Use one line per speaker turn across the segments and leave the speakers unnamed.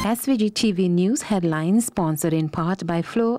SVG-TV News headlines sponsored in part by Flow.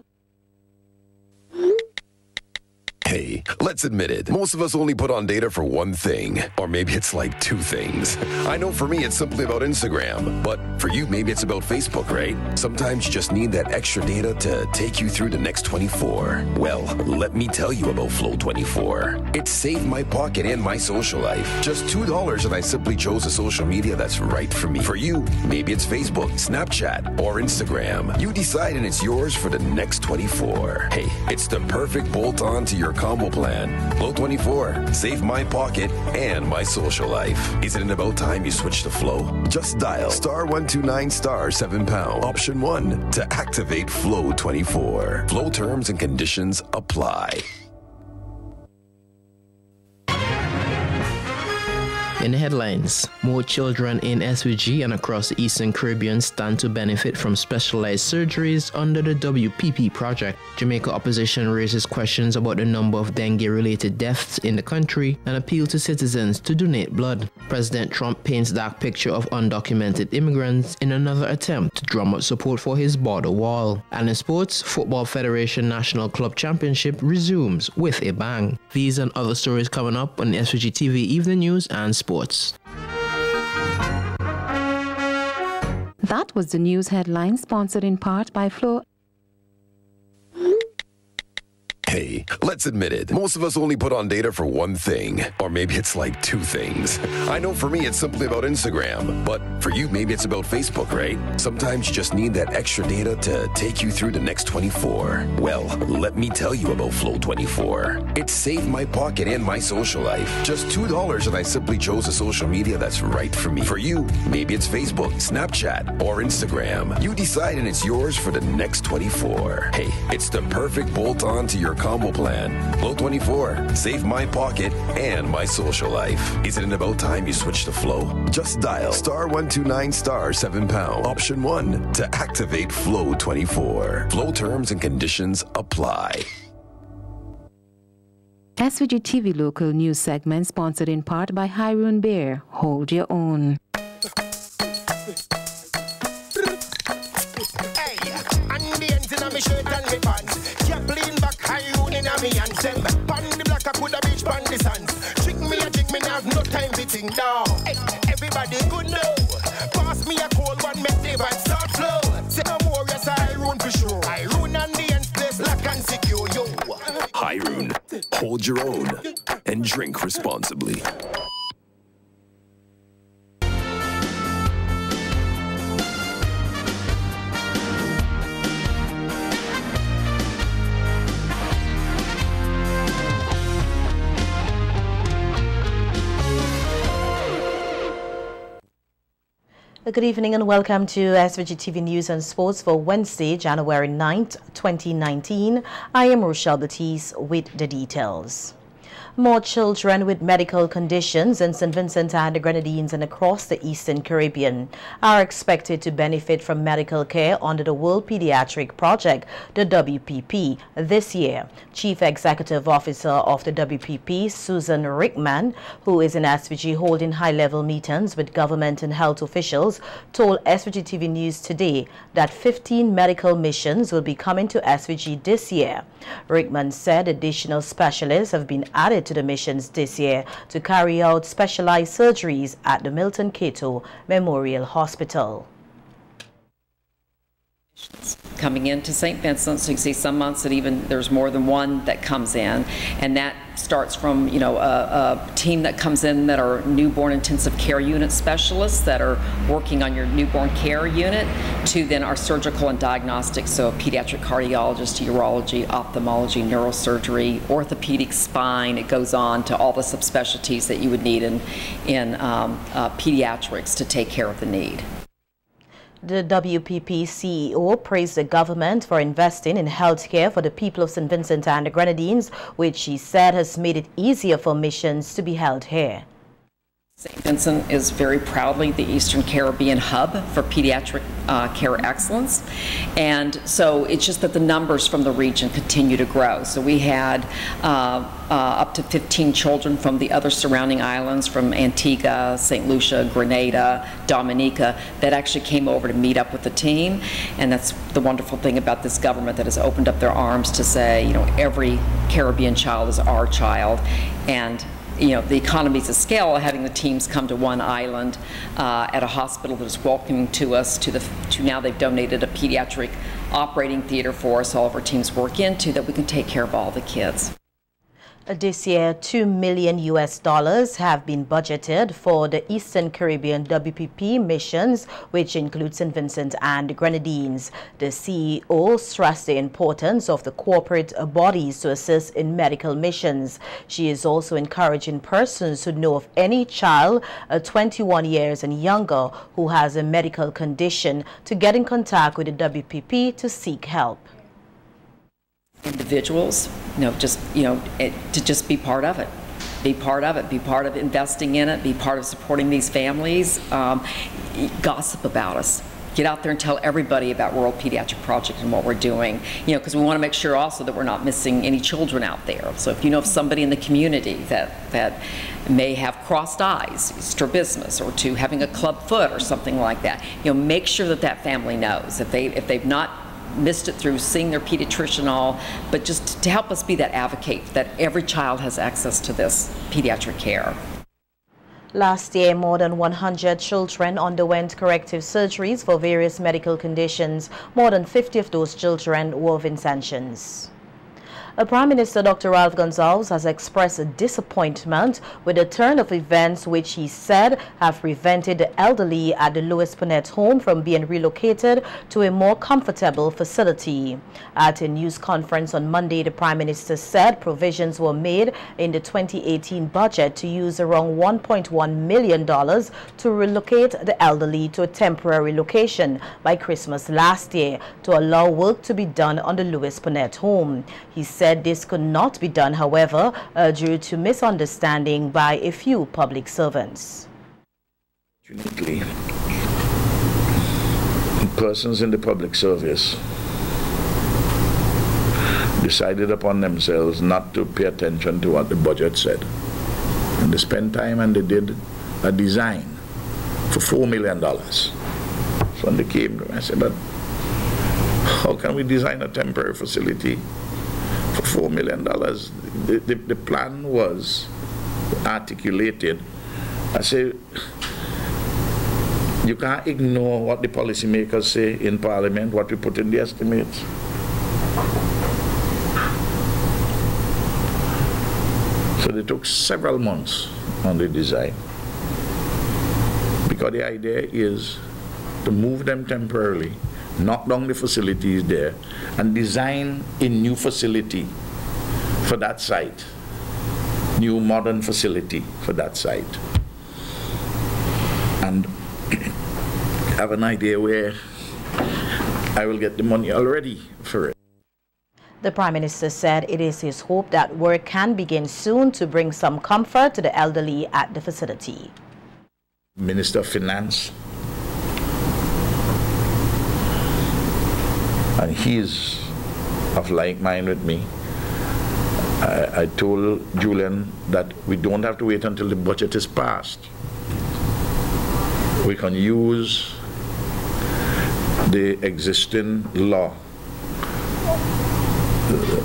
Hey, let's admit it. Most of us only put on data for one thing, or maybe it's like two things. I know for me it's simply about Instagram, but for you maybe it's about Facebook, right? Sometimes you just need that extra data to take you through the next 24. Well, let me tell you about Flow 24. It saved my pocket and my social life. Just $2 and I simply chose a social media that's right for me. For you, maybe it's Facebook, Snapchat, or Instagram. You decide and it's yours for the next 24. Hey, it's the perfect bolt-on to your combo plan. Flow 24. Save my pocket and my social life. Is it about time you switch to Flow? Just dial *129*7# option 1 to activate Flow 24. Flow terms and conditions apply.
In the headlines, more children in SVG and across the Eastern Caribbean stand to benefit from specialized surgeries under the WPP project. Jamaica opposition raises questions about the number of dengue-related deaths in the country and appeal to citizens to donate blood. President Trump paints a dark picture of undocumented immigrants in another attempt to drum up support for his border wall. And in sports, Football Federation National Club Championship resumes with a bang. These and other stories coming up on SVG-TV Evening News and Sports.
That was the news headline sponsored in part by Flow.
Hey, let's admit it. Most of us only put on data for one thing, or maybe it's like two things. I know for me it's simply about Instagram, but for you maybe it's about Facebook, right? Sometimes you just need that extra data to take you through the next 24. Well, let me tell you about Flow 24. It saved my pocket and my social life. Just $2 and I simply chose a social media that's right for me. For you, maybe it's Facebook, Snapchat, or Instagram. You decide and it's yours for the next 24. Hey, it's the perfect bolt-on to your combo plan. Flow 24. Save my pocket and my social life. Is it about time you switch to Flow? Just dial *129*7# option 1 to activate Flow 24. Flow terms and conditions apply.
SVG-TV local news segment sponsored in part by Haroon Bear. Hold your own.
Me and send me pan the black, I coulda beach pan the sands. Trick me, now no time to think now. Hey, everybody good now. Pass me a cold one, make the vibe start flow. Say no more, yes, I run for sure. I run and the ends place lock and secure, yo.
Haroon, hold your own and drink responsibly.
Good evening and welcome to SVG-TV News and Sports for Wednesday, January 9th, 2019. I am Rochelle Batiste with the details. More children with medical conditions in St. Vincent and the Grenadines and across the Eastern Caribbean are expected to benefit from medical care under the World Pediatric Project, the WPP, this year. Chief Executive Officer of the WPP, Susan Rickman, who is in SVG holding high-level meetings with government and health officials, told SVG-TV News today that 15 medical missions will be coming to SVG this year. Rickman said additional specialists have been added to the missions this year to carry out specialized surgeries at the Milton Cato Memorial Hospital.
Coming into St. Vincent, so you see some months that even there's more than one that comes in, and that starts from a team that comes in that are newborn intensive care unit specialists that are working on your newborn care unit, to then our surgical and diagnostics, so pediatric cardiologist, urology, ophthalmology, neurosurgery, orthopedic, spine. It goes on to all the subspecialties that you would need in pediatrics to take care of the need.
The WPP CEO praised the government for investing in health care for the people of St. Vincent and the Grenadines, which she said has made it easier for missions to be held here.
St. Vincent is very proudly the Eastern Caribbean hub for pediatric care excellence. And so it's just that the numbers from the region continue to grow. So we had up to 15 children from the other surrounding islands, from Antigua, St. Lucia, Grenada, Dominica, that actually came over to meet up with the team. And that's the wonderful thing about this government, that has opened up their arms to say, you know, every Caribbean child is our child. And you know, the economies of scale, having the teams come to one island at a hospital that is welcoming to us, to now they've donated a pediatric operating theater for us, all of our teams work into, that we can take care of all the kids.
This year, $2 million have been budgeted for the Eastern Caribbean WPP missions, which include St. Vincent and the Grenadines. The CEO stressed the importance of the corporate bodies to assist in medical missions. She is also encouraging persons who know of any child 21 years and younger who has a medical condition to get in contact with the WPP to seek help.
Individuals, to just be part of it. Be part of it. Be part of investing in it. Be part of supporting these families. Gossip about us. Get out there and tell everybody about World Pediatric Project and what we're doing. You know, because we want to make sure also that we're not missing any children out there. So if you know of somebody in the community that may have crossed eyes, strabismus, or to having a club foot or something like that, you know, make sure that that family knows. If they've not missed it through seeing their pediatrician, but just to help us be that advocate that every child has access to this pediatric care.
Last year, more than 100 children underwent corrective surgeries for various medical conditions. More than 50 of those children were Vincentians. Prime Minister Dr. Ralph Gonsalves has expressed a disappointment with the turn of events which he said have prevented the elderly at the Louis Ponette home from being relocated to a more comfortable facility. At a news conference on Monday, the Prime Minister said provisions were made in the 2018 budget to use around $1.1 million to relocate the elderly to a temporary location by Christmas last year to allow work to be done on the Louis Ponette home. He said this could not be done, however, due to misunderstanding by a few public servants.
Uniquely, persons in the public service decided upon themselves not to pay attention to what the budget said. And they spent time and they did a design for $4 million. So when they came to me, I said, but how can we design a temporary facility for $4 million? The plan was articulated. I say, you can't ignore what the policymakers say in Parliament, what we put in the estimates. So they took several months on the design, because the idea is to move them temporarily, knock down the facilities there, and design a new facility for that site, new modern facility for that site, and have an idea where I will get the money already for it.
The Prime Minister said it is his hope that work can begin soon to bring some comfort to the elderly at the facility.
Minister of Finance, and he's of like mind with me. I told Julian that we don't have to wait until the budget is passed. We can use the existing law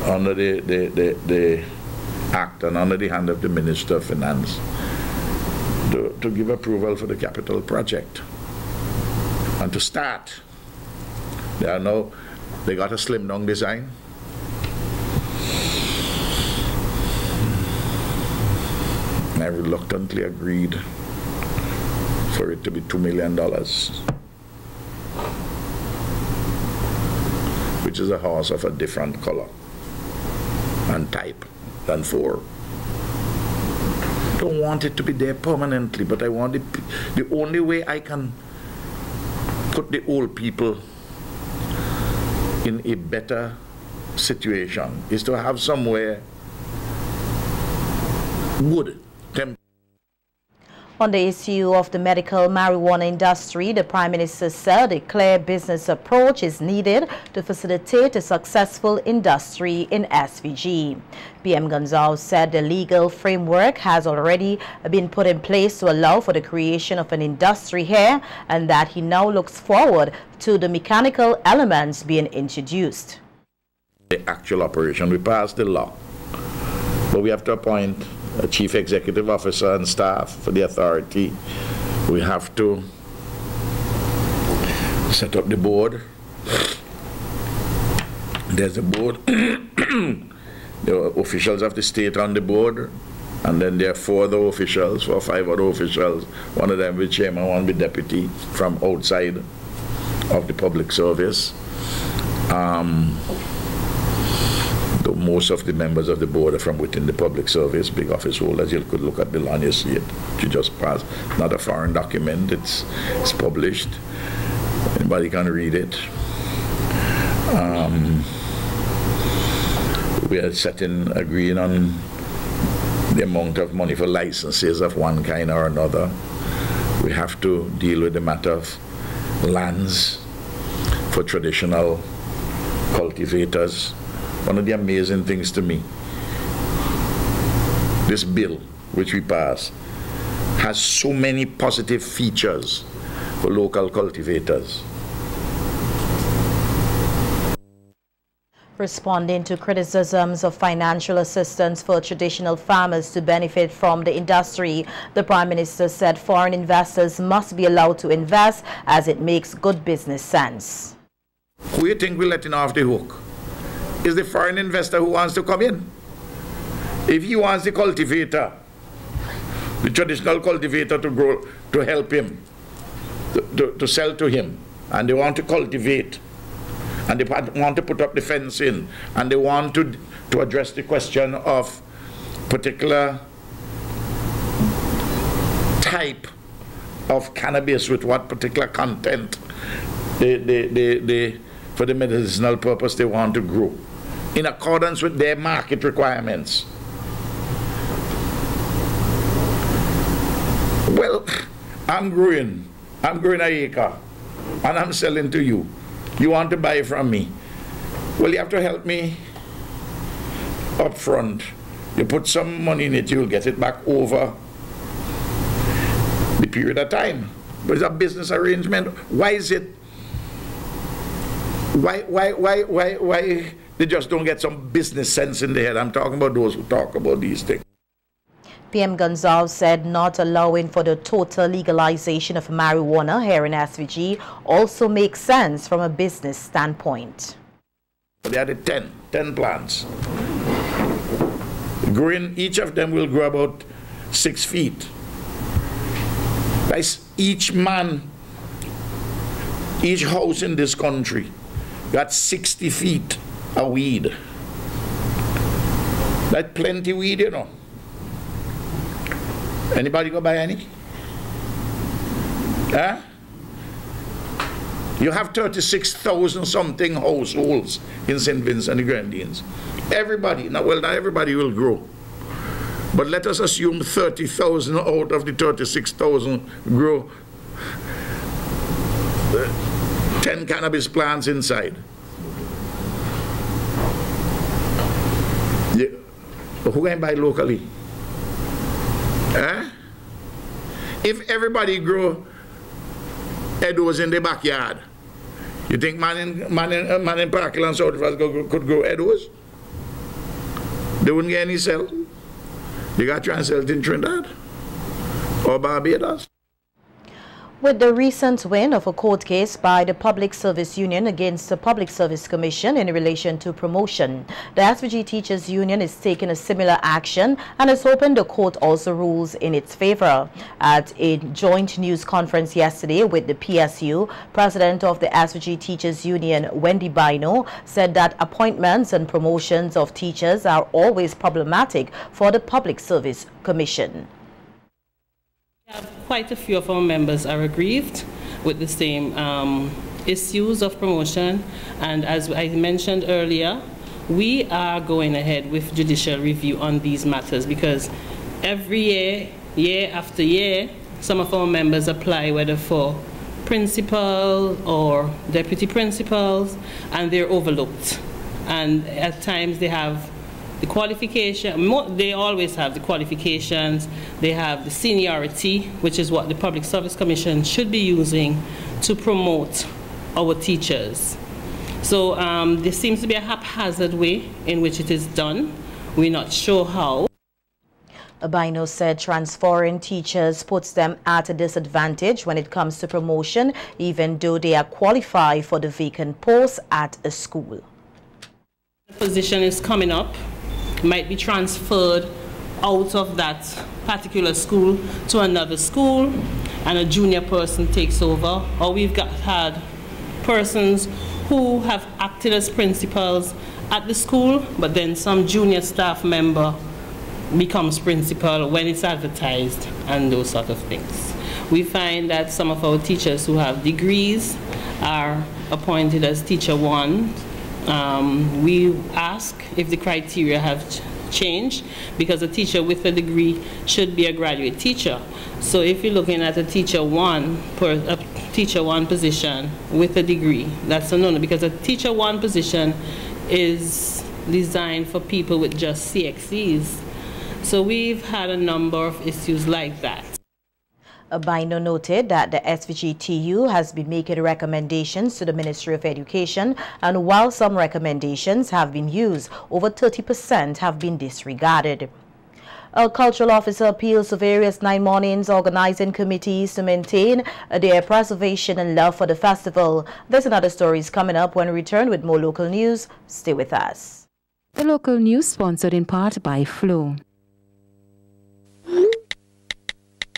under the act and under the hand of the Minister of Finance to give approval for the capital project and to start. They got a slim down design. And I reluctantly agreed for it to be $2 million, which is a horse of a different color and type than 4. I don't want it to be there permanently, but I want it. The only way I can put the old people in a better situation is to have somewhere good.
On the issue of the medical marijuana industry, the Prime Minister said a clear business approach is needed to facilitate a successful industry in SVG. PM Gonzalez said the legal framework has already been put in place to allow for the creation of an industry here, and that he now looks forward to the mechanical elements being introduced.
The actual operation, we passed the law, but we have to appoint a chief executive officer and staff for the authority. We have to set up the board. There's a board. There are officials of the state on the board, and then there are 4 other officials, or 5 other officials. One of them will be chairman, one will be deputy from outside of the public service. Most of the members of the board are from within the public service, big office holders. You could look at the law and you see it. You just pass. Not a foreign document. It's published. Anybody can read it. We are agreeing on the amount of money for licenses of one kind or another. We have to deal with the matter of lands for traditional cultivators. One of the amazing things to me, this bill which we passed has so many positive features for local cultivators.
Responding to criticisms of financial assistance for traditional farmers to benefit from the industry, the Prime Minister said foreign investors must be allowed to invest as it makes good business sense.
Who do you think we're letting off the hook? Is the foreign investor who wants to come in. If he wants the cultivator, the traditional cultivator to grow, to help him, to sell to him, and they want to cultivate, and they want to put up the fence in, and they want to address the question of particular type of cannabis with what particular content for the medicinal purpose they want to grow, in accordance with their market requirements. Well, I'm growing an acre, and I'm selling to you. You want to buy from me. Well, you have to help me up front. You put some money in it, you'll get it back over the period of time. But it's a business arrangement. Why is it? Why they just don't get some business sense in their head? I'm talking about those who talk about these things.
PM Gonzalez said not allowing for the total legalization of marijuana here in SVG also makes sense from a business standpoint.
They had 10 plants. Growing, each of them will grow about 6 feet. That's each man, each house in this country got 60 feet of weed. That's plenty weed, you know. Anybody go buy any? Huh? You have 36,000 something households in St. Vincent and the Grenadines. Everybody, well, not everybody will grow. But let us assume 30,000 out of the 36,000 grow 10 cannabis plants inside. Yeah. Who can buy locally? Eh? If everybody grow Edos in the backyard, you think man in Parkland and South could grow Edos? They wouldn't get any sell. They got to try and sell it in Trinidad or Barbados.
With the recent win of a court case by the Public Service Union against the Public Service Commission in relation to promotion, the SVG Teachers Union is taking a similar action and is hoping the court also rules in its favor. At a joint news conference yesterday with the PSU, President of the SVG Teachers Union, Wendy Bino, said that appointments and promotions of teachers are always problematic for the Public Service Commission.
Quite a few of our members are aggrieved with the same issues of promotion, and as I mentioned earlier, we are going ahead with judicial review on these matters because every year after year, some of our members apply whether for principal or deputy principals, and they're overlooked. And at times they have the qualification, they always have the qualifications, they have the seniority, which is what the Public Service Commission should be using to promote our teachers. So there seems to be a haphazard way in which it is done. We're not sure how.
Abino said transferring teachers puts them at a disadvantage when it comes to promotion, even though they are qualified for the vacant posts at a school.
The position is coming up, might be transferred out of that particular school to another school, and a junior person takes over. Or we've had persons who have acted as principals at the school, but then some junior staff member becomes principal when it's advertised and those sort of things. We find that some of our teachers who have degrees are appointed as teacher one. We ask if the criteria have changed, because a teacher with a degree should be a graduate teacher. So if you're looking at a teacher one position with a degree, that's a no-no, because a teacher one position is designed for people with just CXCs. So we've had a number of issues like that.
Abino noted that the SVG-TU has been making recommendations to the Ministry of Education, and while some recommendations have been used, over 30% have been disregarded. A cultural officer appeals to various 9 Mornings organizing committees to maintain their preservation and love for the festival. This and other stories coming up when we return with more local news. Stay with us.
The local news sponsored in part by Flow.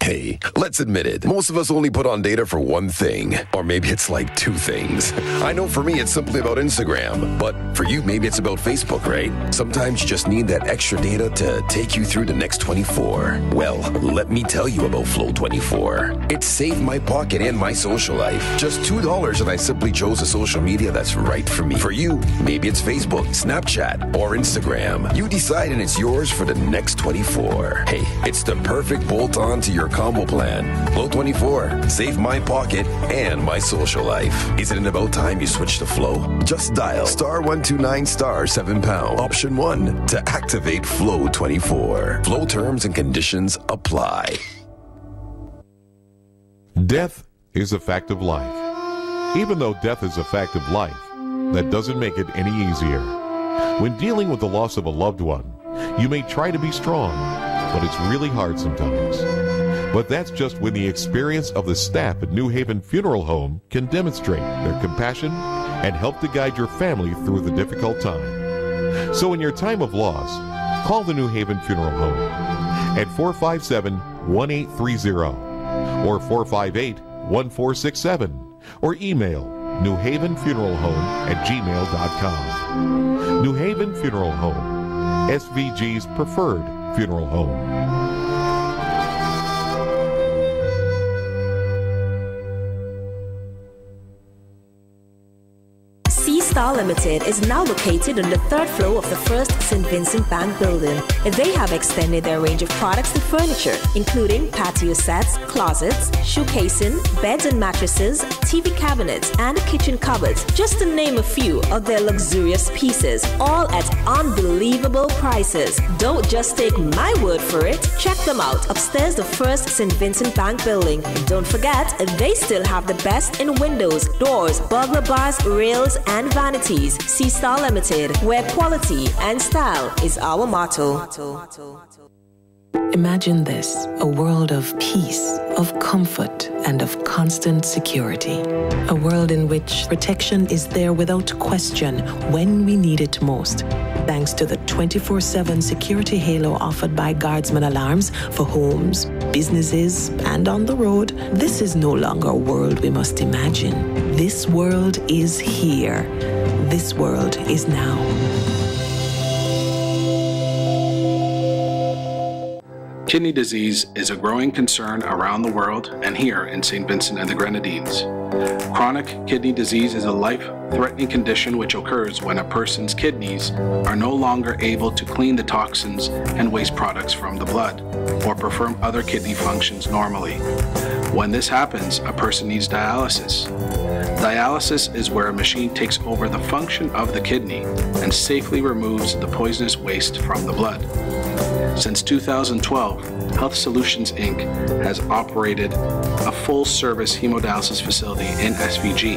Hey, let's admit it. Most of us only put on data for one thing, or maybe it's like 2 things. I know for me it's simply about Instagram, but for you maybe it's about Facebook, right? Sometimes you just need that extra data to take you through the next 24. Well, let me tell you about Flow 24. It saved my pocket and my social life. Just $2 and I simply chose a social media that's right for me. For you, maybe it's Facebook, Snapchat, or Instagram. You decide and it's yours for the next 24. Hey, it's the perfect bolt-on to your combo plan. Flow 24. Save my pocket and my social life. Isn't it about time you switch to Flow? Just dial *129*7# option 1 to activate Flow 24. Flow terms and conditions apply.
Death is a fact of life. Even though death is a fact of life, that doesn't make it any easier. When dealing with the loss of a loved one, you may try to be strong, but it's really hard sometimes. But that's just when the experience of the staff at New Haven Funeral Home can demonstrate their compassion and help to guide your family through the difficult time. So in your time of loss, call the New Haven Funeral Home at 457-1830 or 458-1467 or email newhavenfuneralhome@gmail.com. New Haven Funeral Home, SVG's preferred funeral home.
Star Limited is now located on the 3rd floor of the First St. Vincent Bank building. They have extended their range of products to furniture, including patio sets, closets, shoe casing, beds and mattresses, TV cabinets, and kitchen cupboards, just to name a few of their luxurious pieces, all at unbelievable prices. Don't just take my word for it. Check them out upstairs the First St. Vincent Bank building. And don't forget, they still have the best in windows, doors, burglar bars, rails, and vanities. C-Star Limited, where quality and style is our motto.
Imagine this, a world of peace, of comfort, and of constant security. A world in which protection is there without question when we need it most. Thanks to the 24/7 security halo offered by Guardsman Alarms for homes, businesses, and on the road, this is no longer a world we must imagine. This world is here. This world is now.
Kidney disease is a growing concern around the world and here in St. Vincent and the Grenadines. Chronic kidney disease is a life-threatening condition which occurs when a person's kidneys are no longer able to clean the toxins and waste products from the blood or perform other kidney functions normally. When this happens, a person needs dialysis. Dialysis is where a machine takes over the function of the kidney and safely removes the poisonous waste from the blood. Since 2012, Health Solutions Inc. has operated a full-service hemodialysis facility in SVG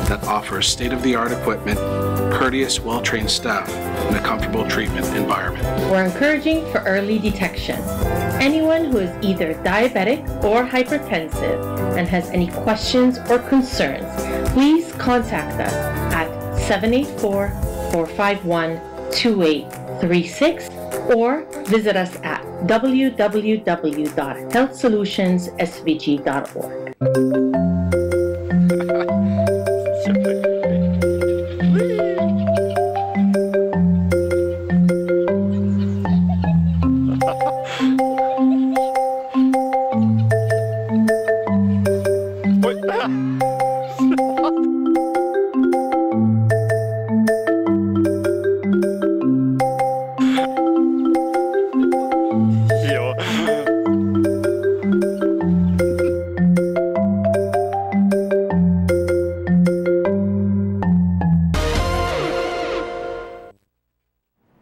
that offers state-of-the-art equipment, courteous, well-trained staff, and a comfortable treatment environment.
We're encouraging for early detection. Anyone who is either diabetic or hypertensive and has any questions or concerns, please contact us at 784-451-2836 or visit us at www.healthsolutionsSVG.org.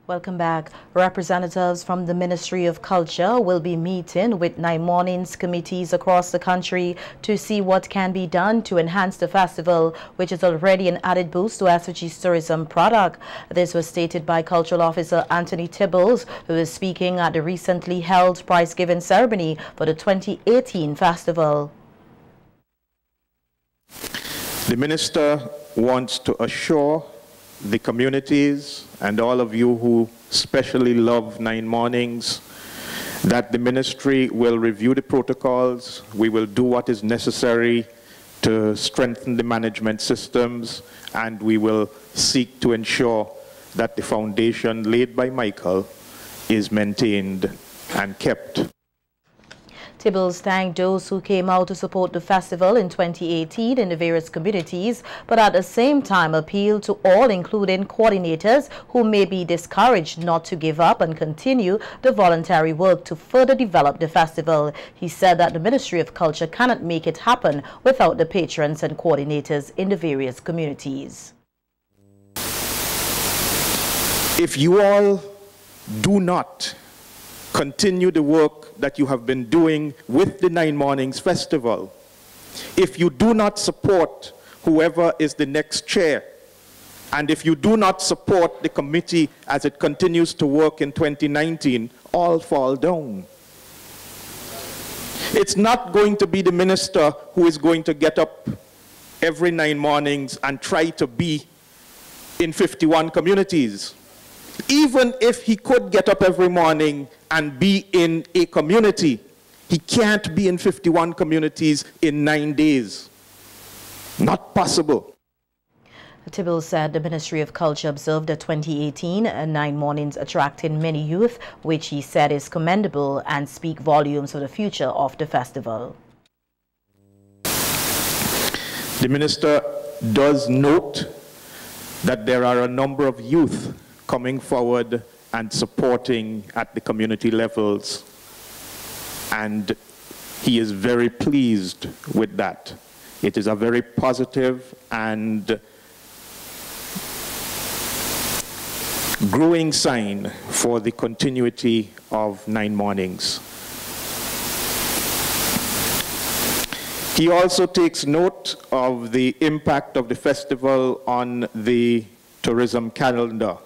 Welcome back. Representatives from the Ministry of Culture will be meeting with 9 Mornings committees across the country to see what can be done to enhance the festival, which is already an added boost to SVG's tourism product. This was stated by Cultural Officer Anthony Tibbles, who is speaking at the recently held prize-giving ceremony for the 2018 festival.
The Minister wants to assure the communities and all of you who especially love 9 Mornings that the ministry will review the protocols. We will do what is necessary to strengthen the management systems, and we will seek to ensure that the foundation laid by Michael is maintained and kept.
Tibbles thanked those who came out to support the festival in 2018 in the various communities, but at the same time appealed to all, including coordinators, who may be discouraged not to give up and continue the voluntary work to further develop the festival. He said that the Ministry of Culture cannot make it happen without the patrons and coordinators in the various communities.
If you all do not continue the work that you have been doing with the 9 Mornings Festival, if you do not support whoever is the next chair, and if you do not support the committee as it continues to work in 2019, all fall down. It's not going to be the minister who is going to get up every 9 mornings and try to be in 51 communities. Even if he could get up every morning and be in a community, he can't be in 51 communities in 9 days. Not possible.
Tibbles said the Ministry of Culture observed the 2018 9 Mornings attracting many youth, which he said is commendable and speak volumes for the future of the festival.
The minister does note that there are a number of youth coming forward and supporting at the community levels, and he is very pleased with that. It is a very positive and growing sign for the continuity of 9 Mornings. He also takes note of the impact of the festival on the tourism calendar,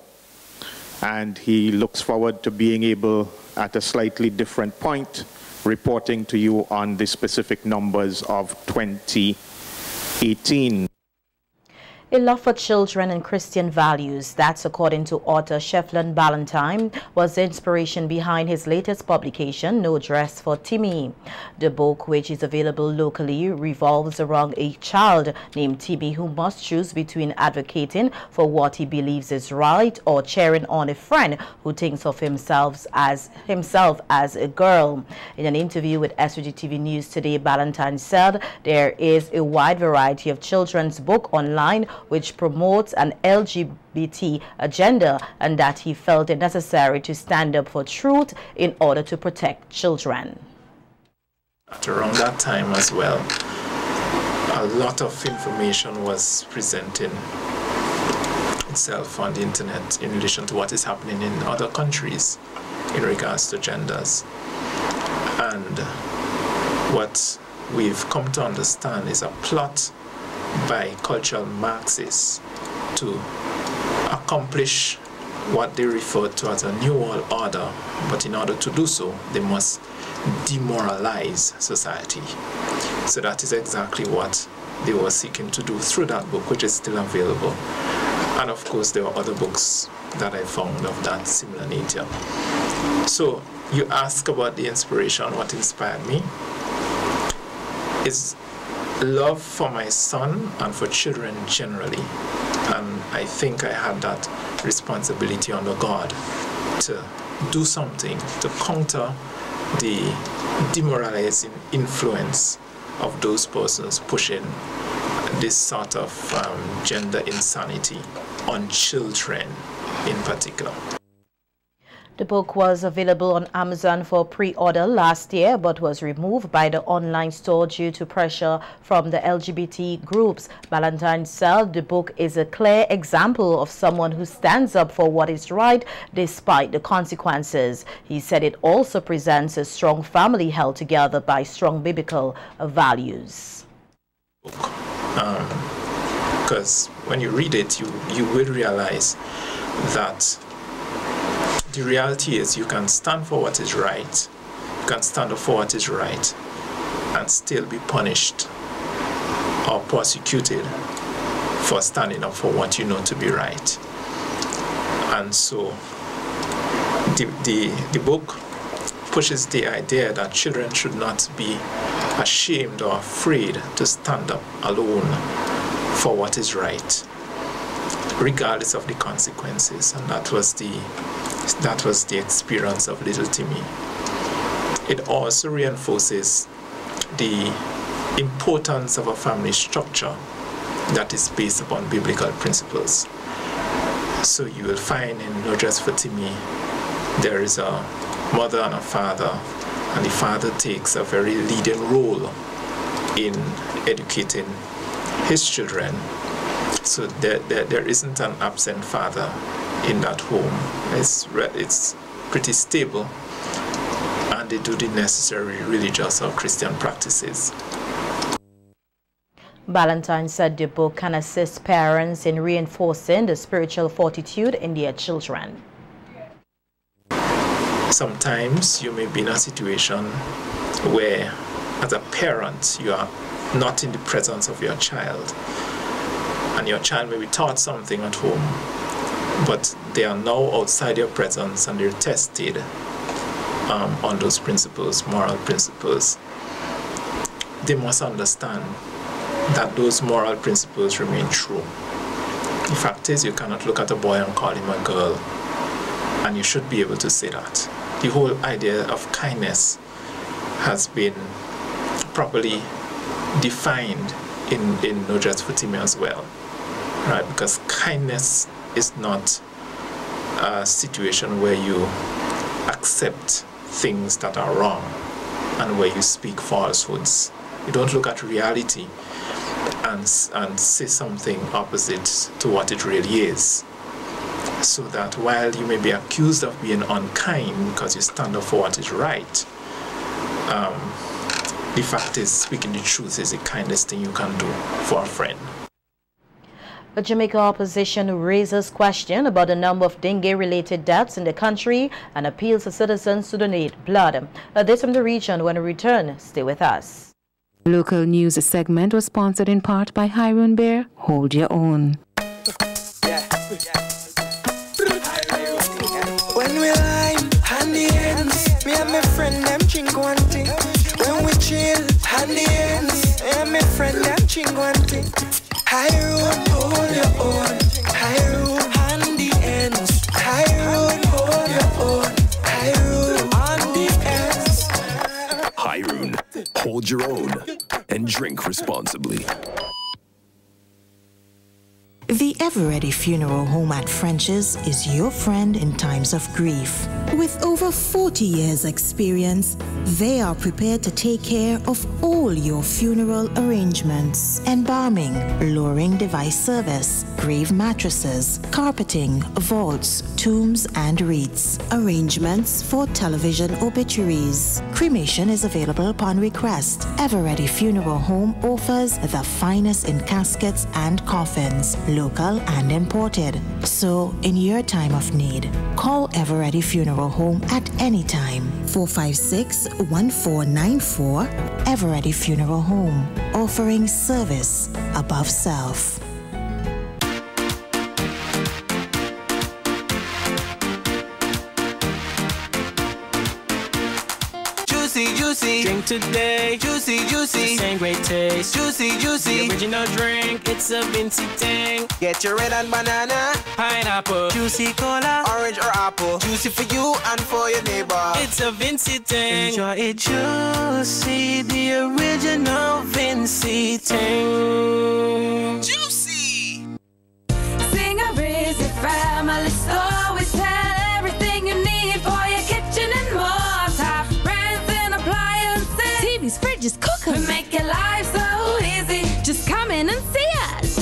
and he looks forward to being able, at a slightly different point, reporting to you on the specific numbers of 2018.
A love for children and Christian values, that's according to author Shefflin Ballantyne, was the inspiration behind his latest publication, No Dress for Timmy. The book, which is available locally, revolves around a child named Timmy who must choose between advocating for what he believes is right or cheering on a friend who thinks of himself as a girl. In an interview with SVG-TV News today, Ballantyne said there is a wide variety of children's book online which promotes an LGBT agenda, and that he felt it necessary to stand up for truth in order to protect children.
Around that time as well, a lot of information was presenting itself on the internet in relation to what is happening in other countries in regards to genders. And what we've come to understand is a plot by cultural Marxists to accomplish what they refer to as a New World Order, but in order to do so, they must demoralize society. So that is exactly what they were seeking to do through that book, which is still available. And of course, there are other books that I found of that similar nature. So you ask about the inspiration, what inspired me is love for my son and for children generally. And I think I had that responsibility under God to do something to counter the demoralizing influence of those persons pushing this sort of gender insanity on children in particular.
The book was available on Amazon for pre-order last year, but was removed by the online store due to pressure from the LGBT groups. Ballantyne said the book is a clear example of someone who stands up for what is right despite the consequences. He said it also presents a strong family held together by strong biblical values.
Because when you read it, you will realize that the reality is you can stand for what is right, you can stand up for what is right, and still be punished or prosecuted for standing up for what you know to be right. And so the book pushes the idea that children should not be ashamed or afraid to stand up alone for what is right, regardless of the consequences. And that was the experience of little Timmy. It also reinforces the importance of a family structure that is based upon biblical principles. So you will find in No Dress for Timmy, there is a mother and a father, and the father takes a very leading role in educating his children. So there isn't an absent father in that home. It's pretty stable, and they do the necessary religious or Christian practices.
Ballantyne said the book can assist parents in reinforcing the spiritual fortitude in their children.
Sometimes you may be in a situation where, as a parent, you are not in the presence of your child, and your child may be taught something at home, but they are now outside your presence and they're tested on those principles, moral principles. They must understand that those moral principles remain true. The fact is, you cannot look at a boy and call him a girl, and you should be able to say that. The whole idea of kindness has been properly defined in No Dress for Timmy as well, right? Because kindness is not a situation where you accept things that are wrong and where you speak falsehoods. You don't look at reality and say something opposite to what it really is. So that while you may be accused of being unkind because you stand up for what is right, the fact is, speaking the truth is the kindest thing you can do for a friend.
The Jamaica opposition raises question about the number of dengue-related deaths in the country and appeals to citizens to donate blood. This from the region. When we return, stay with us.
Local news segment was sponsored in part by Hiron Bear. Hold your own.
When we line handy hands, me and my friend them drink one thing. When we chill handy hands, me and my friend them drink one thing. High road, hold your own. High road, handy hands. High road, hold your own. High road, handy hands.
Hiroon, hold your own and drink responsibly.
The Everready Funeral Home at French's is your friend in times of grief. With over 40 years' experience, they are prepared to take care of all your funeral arrangements. Embalming, lowering device service, grave mattresses, carpeting, vaults, tombs, and wreaths. Arrangements for television obituaries. Cremation is available upon request. Everready Funeral Home offers the finest in caskets and coffins, local and imported. So, in your time of need, call Everready Funeral Home at any time. 456-1494. Everready Funeral Home, offering service above self.
Juicy, juicy,
drink today.
Juicy, juicy,
same great taste.
Juicy, juicy,
the original drink. It's a Vinci thing.
Get your red and banana,
pineapple,
juicy cola, orange or apple. Juicy for you and for your neighbor.
It's a Vinci thing.
Enjoy it juicy, the original Vinci thing.
Juicy. Singer is a family store. We sell everything you need for your kitchen and more. Fridges, cookers. We make your life so easy. Just come in and see us.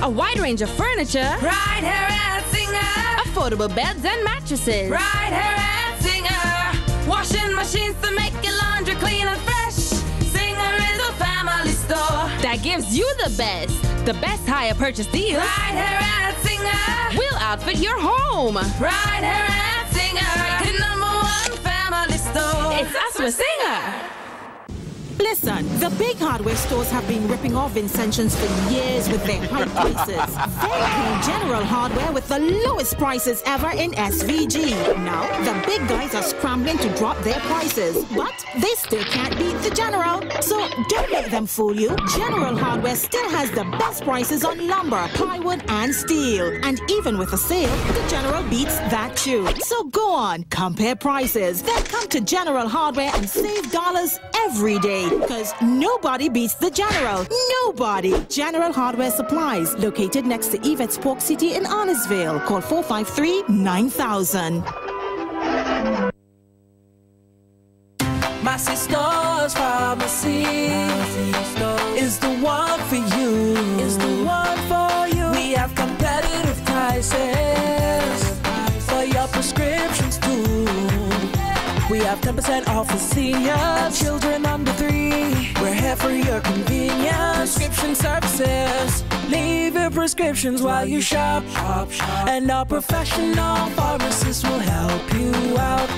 A wide range of furniture. Right here at Singer. Affordable beds and mattresses. Right here at Singer. Washing machines to make your laundry clean and fresh. Singer is a family store that gives you the best hire purchase deals. Right here at Singer. We'll outfit your home. Right here at Singer. The #1 family store. It's us with Singer.
Listen, the big hardware stores have been ripping off Vincentians for years with their high prices. They came General Hardware with the lowest prices ever in SVG. Now, the big guys are scrambling to drop their prices, but they still can't beat the General. So don't let them fool you. General Hardware still has the best prices on lumber, plywood, and steel. And even with a sale, the General beats that too. So go on, compare prices. Then come to General Hardware and save dollars every day. Because nobody beats the General. Nobody. General Hardware Supplies, located next to Yvette's Pork City in Arnesville. Call 453-9000.
Massey Stores Pharmacy is the one for you. Is the one for you. We have competitive prices for your prescriptions too. We have 10% off for seniors, children under 3. We're here for your convenience. Prescription services. Leave your prescriptions while you shop. And our professional pharmacists will help you out.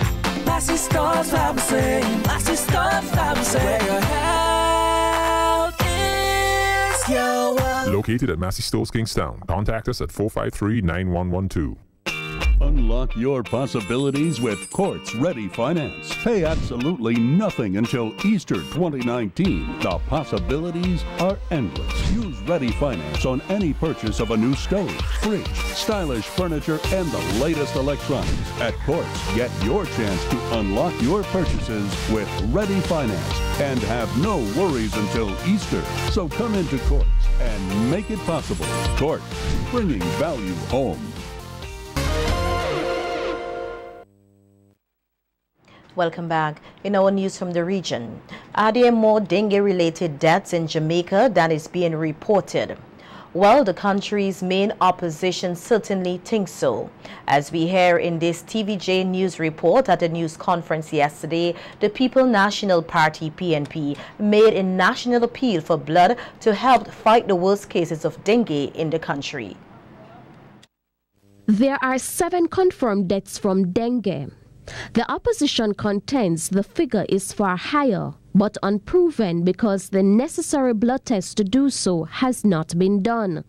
Massey Stores Pharmacy. Massey Stores Pharmacy. Where your health is your wealth.
Located at Massey Stores Kingstown. Contact us at 453-9112.
Unlock your possibilities with Courts Ready Finance. Pay absolutely nothing until Easter 2019. The possibilities are endless. Use Ready Finance on any purchase of a new stove, fridge, stylish furniture, and the latest electronics. At Courts, get your chance to unlock your purchases with Ready Finance and have no worries until Easter. So come into Courts and make it possible. Courts, bringing value home.
Welcome back. In our news from the region, are there more dengue-related deaths in Jamaica than is being reported? Well, the country's main opposition certainly thinks so. As we hear in this TVJ News report at a news conference yesterday, the People National Party, PNP, made a national appeal for blood to help fight the worst cases of dengue in the country.
There are 7 confirmed deaths from dengue. The opposition contends the figure is far higher
but unproven because the necessary blood test to do so has not been done.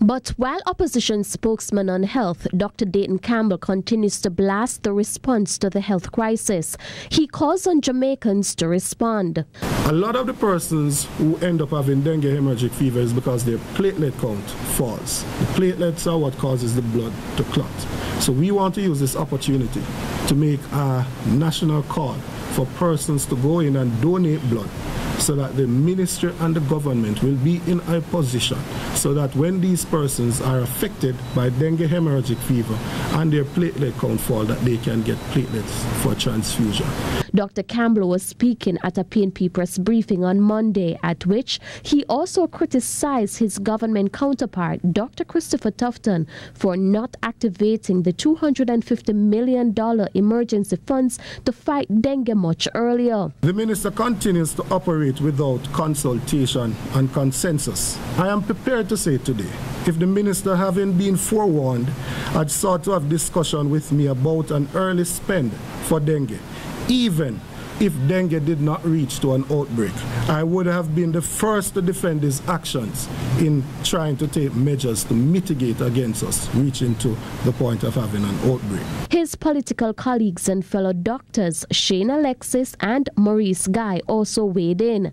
But while opposition spokesman on health, Dr. Dayton Campbell, continues to blast the response to the health crisis, he calls on Jamaicans to respond.
A lot of the persons who end up having dengue hemorrhagic fever is because their platelet count falls. The platelets are what causes the blood to clot. So we want to use this opportunity to make a national call for persons to go in and donate blood, so that the ministry and the government will be in a position so that when these persons are affected by dengue hemorrhagic fever and their platelet count fall, that they can get platelets for transfusion.
Dr. Campbell was speaking at a PNP press briefing on Monday, at which he also criticized his government counterpart, Dr. Christopher Tufton, for not activating the $250 million emergency funds to fight dengue much earlier.
The minister continues to operate without consultation and consensus. I am prepared to say today, if the minister, having been forewarned, had sought to have discussion with me about an early spend for dengue, even if dengue did not reach to an outbreak, I would have been the first to defend his actions in trying to take measures to mitigate against us reaching to the point of having an outbreak.
His political colleagues and fellow doctors, Shane Alexis and Maurice Guy, also weighed in.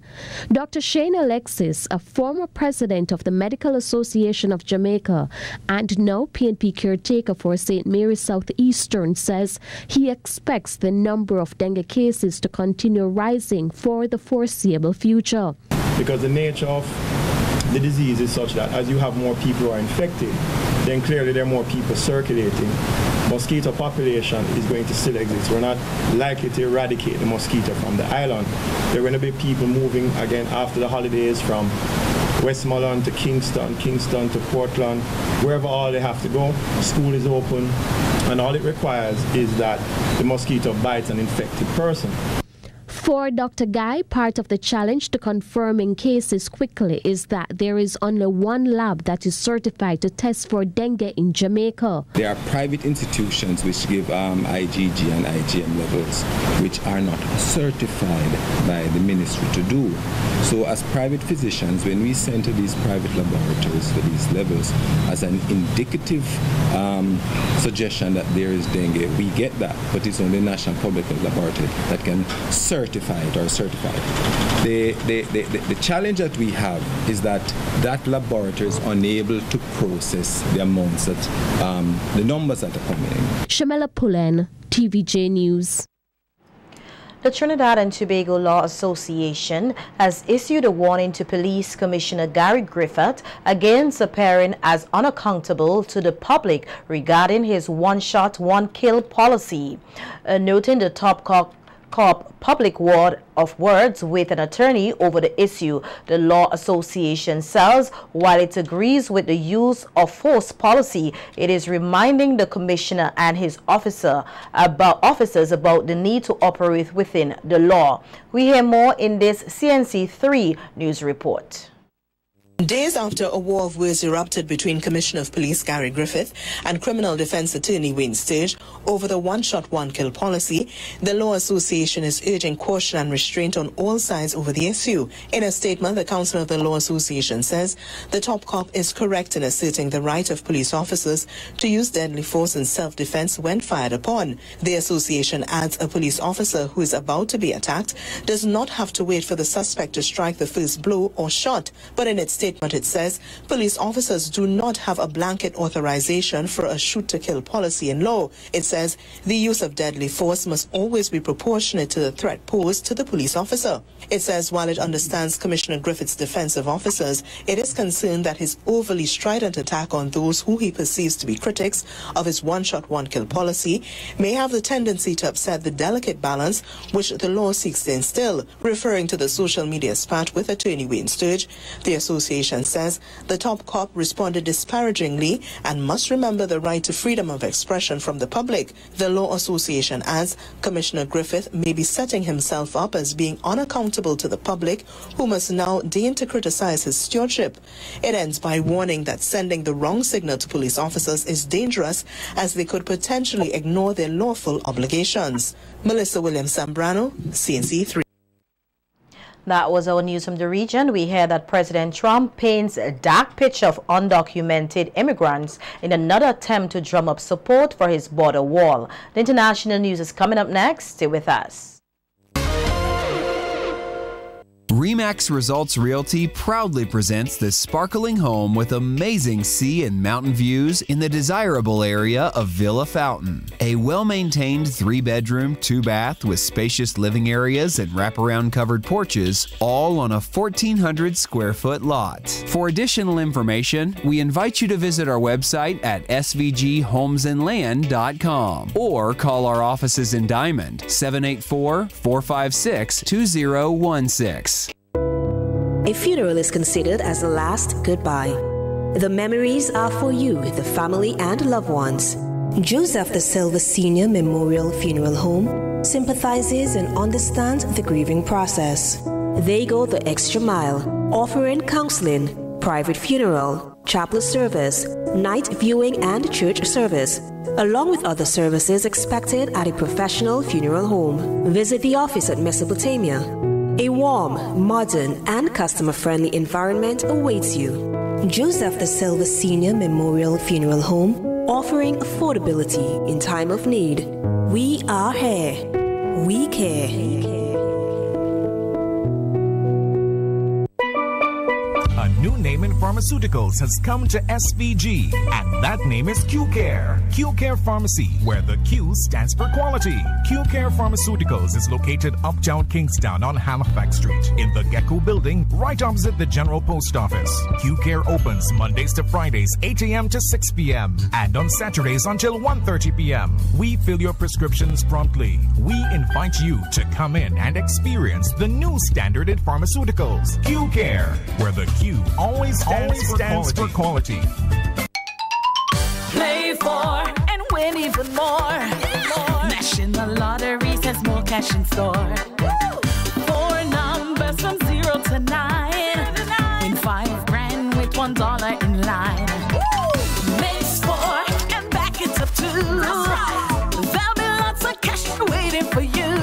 Dr. Shane Alexis, a former president of the Medical Association of Jamaica and now PNP caretaker for St. Mary's Southeastern, says he expects the number of dengue cases to continue rising for the foreseeable future.
Because the nature of the disease is such that as you have more people who are infected, then clearly there are more people circulating. Mosquito population is going to still exist. We're not likely to eradicate the mosquito from the island. There are going to be people moving again after the holidays from Westmoreland to Kingston, Kingston to Portland, wherever all they have to go. School is open, and all it requires is that the mosquito bites an infected person.
For Dr. Guy, part of the challenge to confirming cases quickly is that there is only one lab that is certified to test for dengue in Jamaica.
There are private institutions which give IgG and IgM levels which are not certified by the ministry to do. So as private physicians, when we send to these private laboratories for these levels as an indicative suggestion that there is dengue, we get that, but it's only National Public Health Laboratory that can certify it or certify it. The challenge that we have is that laboratory is unable to process the amounts that, the numbers that are coming in.
Shamela Pullen, TVJ News.
The Trinidad and Tobago Law Association has issued a warning to Police Commissioner Gary Griffith against appearing as unaccountable to the public regarding his one-shot, one-kill policy. Noting the top cop public war of words with an attorney over the issue, the Law Association says while it agrees with the use of force policy, it is reminding the commissioner and his officers about the need to operate within the law. We hear more in this CNC3 news report.
Days after a war of words erupted between Commissioner of Police Gary Griffith and Criminal Defense Attorney Wayne Sturge over the one-shot, one-kill policy, the Law Association is urging caution and restraint on all sides over the issue. In a statement, the Council of the Law Association says the top cop is correct in asserting the right of police officers to use deadly force in self-defense when fired upon. The association adds a police officer who is about to be attacked does not have to wait for the suspect to strike the first blow or shot, but in its statement it says police officers do not have a blanket authorization for a shoot-to-kill policy in law. It says the use of deadly force must always be proportionate to the threat posed to the police officer. It says while it understands Commissioner Griffith's defense of officers, it is concerned that his overly strident attack on those who he perceives to be critics of his one-shot, one-kill policy may have the tendency to upset the delicate balance which the law seeks to instill. Referring to the social media spat with Attorney Wayne Sturge, the association says the top cop responded disparagingly and must remember the right to freedom of expression from the public. The Law Association adds Commissioner Griffith may be setting himself up as being unaccountable to the public, who must now deign to criticize his stewardship. It ends by warning that sending the wrong signal to police officers is dangerous, as they could potentially ignore their lawful obligations. Melissa Williams-Zambrano, CNC3.
That was our news from the region. We hear that President Trump paints a dark picture of undocumented immigrants in another attempt to drum up support for his border wall. The international news is coming up next. Stay with us.
RE/MAX Results Realty proudly presents this sparkling home with amazing sea and mountain views in the desirable area of Villa Fountain. A well-maintained 3-bedroom, 2-bath with spacious living areas and wraparound covered porches, all on a 1,400 square foot lot. For additional information, we invite you to visit our website at svghomesandland.com or call our offices in Diamond, 784-456-2016.
A funeral is considered as the last goodbye. The memories are for you, the family and loved ones. Joseph da Silva Sr. Memorial Funeral Home sympathizes and understands the grieving process. They go the extra mile, offering counseling, private funeral, chapel service, night viewing and church service, along with other services expected at a professional funeral home. Visit the office at Mesopotamia. A warm, modern, and customer-friendly environment awaits you. Joseph da Silva Sr. Memorial Funeral Home, offering affordability in time of need. We are here. We care.
A new name in pharmaceuticals has come to SVG, and that name is Q-Care. Q-Care Pharmacy, where the Q stands for quality. Q-Care Pharmaceuticals is located uptown Kingstown on Halifax Street in the Gecko Building, right opposite the General Post Office. Q-Care opens Mondays to Fridays, 8 a.m. to 6 p.m. and on Saturdays until 1:30 p.m. We fill your prescriptions promptly. We invite you to come in and experience the new standard in pharmaceuticals. Q-Care, where the Q always stands for quality.
Play for and win even more. National Lottery says more cash in store. 4 numbers from 0 to 9. Win $5 grand with $1 in line. Mix 4 and back it up too. There'll be lots of cash waiting for you.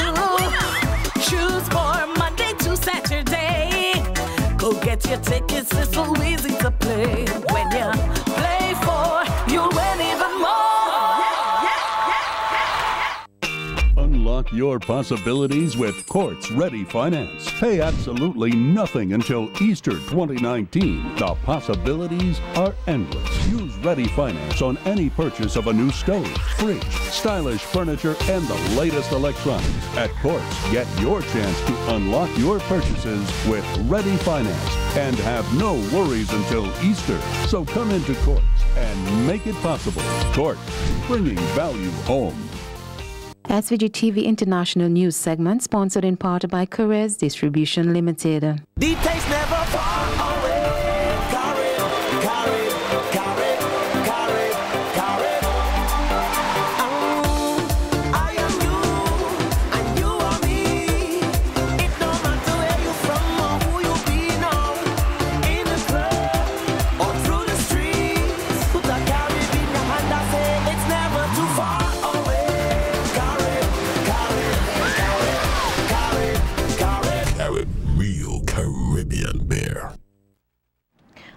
Choose for Monday to Saturday. Go get your tickets, it's so easy to play. When you play for, you'll win even more.
Unlock your possibilities with Courts Ready Finance. Pay absolutely nothing until Easter 2019. The possibilities are endless. Use Ready Finance on any purchase of a new stove, fridge, stylish furniture, and the latest electronics. At Courts, get your chance to unlock your purchases with Ready Finance and have no worries until Easter. So come into Courts and make it possible. Courts, bringing value home.
SVG-TV International News segment sponsored in part by Carez Distribution Limited.
Details never far away.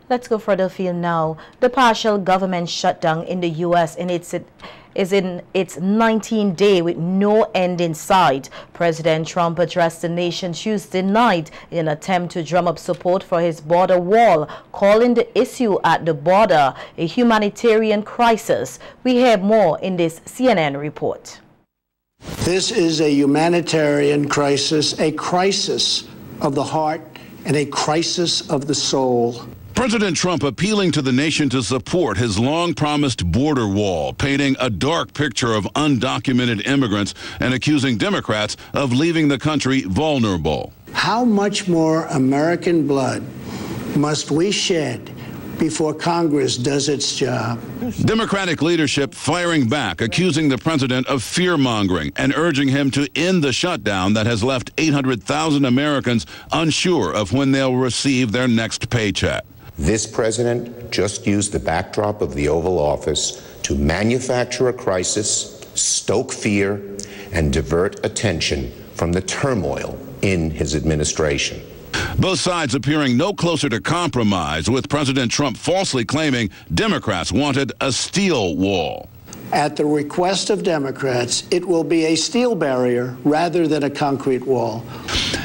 Let's go further afield now. The partial government shutdown in the U.S. is in its 19th day with no end in sight. President Trump addressed the nation Tuesday night in an attempt to drum up support for his border wall, calling the issue at the border a humanitarian crisis. We hear more in this CNN report.
This is a humanitarian crisis, a crisis of the heart and a crisis of the soul.
President Trump appealing to the nation to support his long-promised border wall, painting a dark picture of undocumented immigrants and accusing Democrats of leaving the country vulnerable.
How much more American blood must we shed before Congress does its job?
Democratic leadership firing back, accusing the president of fear-mongering and urging him to end the shutdown that has left 800,000 Americans unsure of when they'll receive their next paycheck.
This president just used the backdrop of the Oval Office to manufacture a crisis, stoke fear, and divert attention from the turmoil in his administration.
Both sides appearing no closer to compromise, with President Trump falsely claiming Democrats wanted a steel wall.
At the request of Democrats, it will be a steel barrier rather than a concrete wall.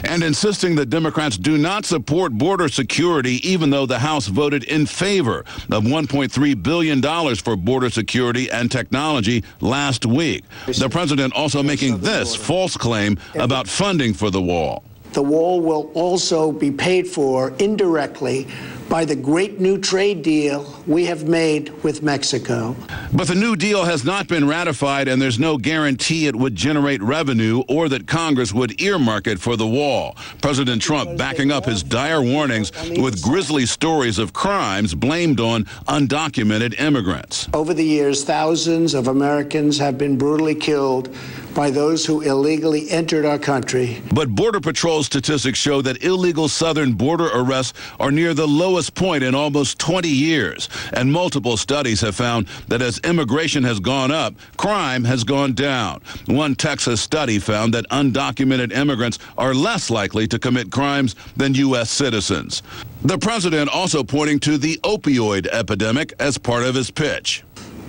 And insisting that Democrats do not support border security, even though the House voted in favor of $1.3 billion for border security and technology last week. The president also making this false claim about funding for the wall.
The wall will also be paid for indirectly by the great new trade deal we have made with Mexico.
But the new deal has not been ratified, and there's no guarantee it would generate revenue or that Congress would earmark it for the wall. President Trump backing up his dire warnings with grisly stories of crimes blamed on undocumented immigrants.
Over the years, thousands of Americans have been brutally killed by those who illegally entered our country.
But Border Patrol statistics show that illegal southern border arrests are near the lowest point in almost 20 years. And multiple studies have found that as immigration has gone up, crime has gone down. One Texas study found that undocumented immigrants are less likely to commit crimes than U.S. citizens. The president also pointing to the opioid epidemic as part of his pitch.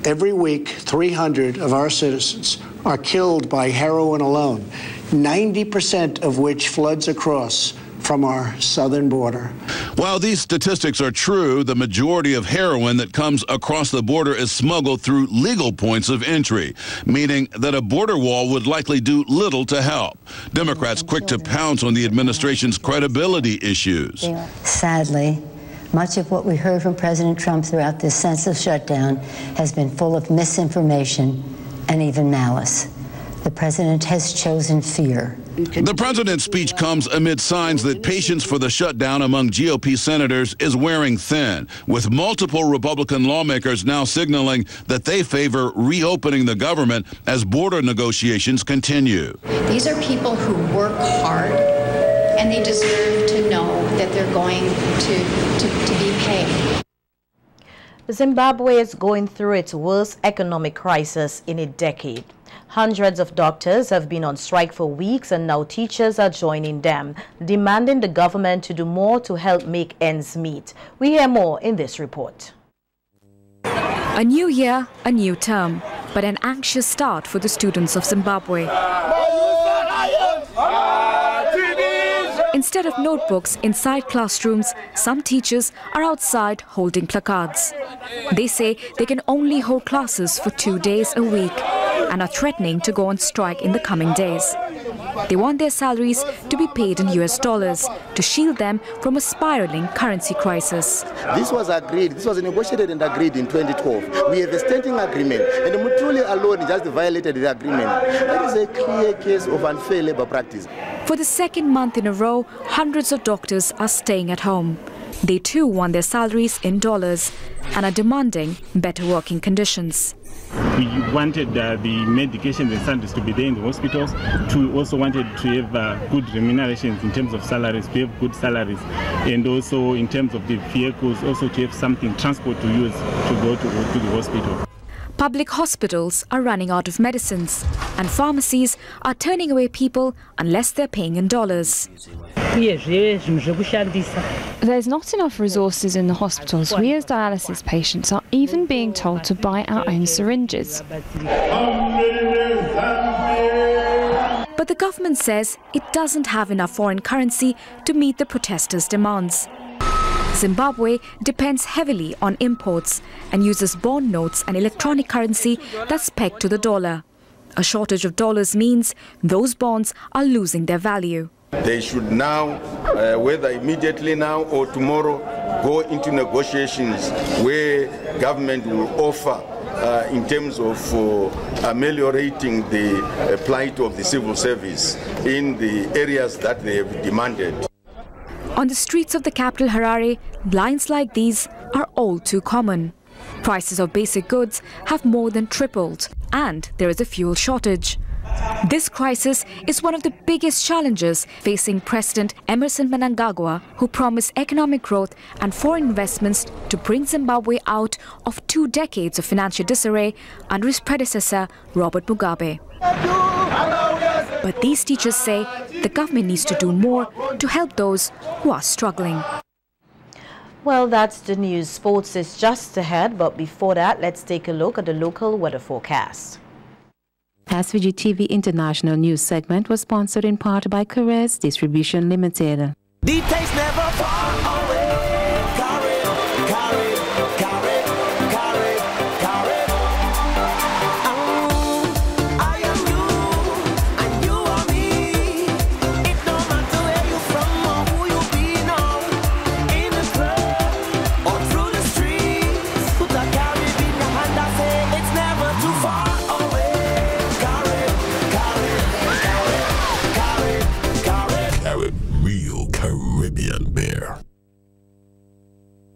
Every week, 300 of our citizens are killed by heroin alone, 90% of which floods across from our southern border.
While these statistics are true, the majority of heroin that comes across the border is smuggled through legal points of entry, meaning that a border wall would likely do little to help. Democrats quick to pounce on the administration's credibility issues.
Sadly, much of what we heard from President Trump throughout this senseless shutdown has been full of misinformation and even malice. The president has chosen fear.
The president's speech comes amid signs that patience for the shutdown among GOP senators is wearing thin, with multiple Republican lawmakers now signaling that they favor reopening the government as border negotiations continue.
These are people who work hard, and they deserve to know that they're going to be paid.
Zimbabwe is going through its worst economic crisis in a decade. Hundreds of doctors have been on strike for weeks, and now teachers are joining them, demanding the government to do more to help make ends meet. We hear more in this report.
A new year, a new term, but an anxious start for the students of Zimbabwe. Instead of notebooks inside classrooms, some teachers are outside holding placards. They say they can only hold classes for 2 days a week and are threatening to go on strike in the coming days. They want their salaries to be paid in US dollars to shield them from a spiraling currency crisis.
This was agreed, this was negotiated and agreed in 2012. We have a standing agreement, and Mutuli alone just violated the agreement. That is a clear case of unfair labor practice.
For the second month in a row, hundreds of doctors are staying at home. They too want their salaries in dollars and are demanding better working conditions.
We wanted the medications and standards to be there in the hospitals. We also wanted to have good remunerations in terms of salaries, to have good salaries, and also in terms of the vehicles, also to have something, transport to use to go to the hospital.
Public hospitals are running out of medicines, and pharmacies are turning away people unless they're paying in dollars.
There's not enough resources in the hospitals. We as dialysis patients are even being told to buy our own syringes.
But the government says it doesn't have enough foreign currency to meet the protesters' demands. Zimbabwe depends heavily on imports and uses bond notes and electronic currency that's pegged to the dollar. A shortage of dollars means those bonds are losing their value.
They should now, whether immediately now or tomorrow, go into negotiations where government will offer in terms of ameliorating the plight of the civil service in the areas that they have demanded.
On the streets of the capital Harare, lines like these are all too common. Prices of basic goods have more than tripled, and there is a fuel shortage. This crisis is one of the biggest challenges facing President Emerson Mnangagwa, who promised economic growth and foreign investments to bring Zimbabwe out of 2 decades of financial disarray under his predecessor, Robert Mugabe. But these teachers say the government needs to do more to help those who are struggling.
Well, that's the news. Sports is just ahead, but before that, let's take a look at the local weather forecast.
SVG-TV International News segment was sponsored in part by Carez Distribution Limited.
Details never far away.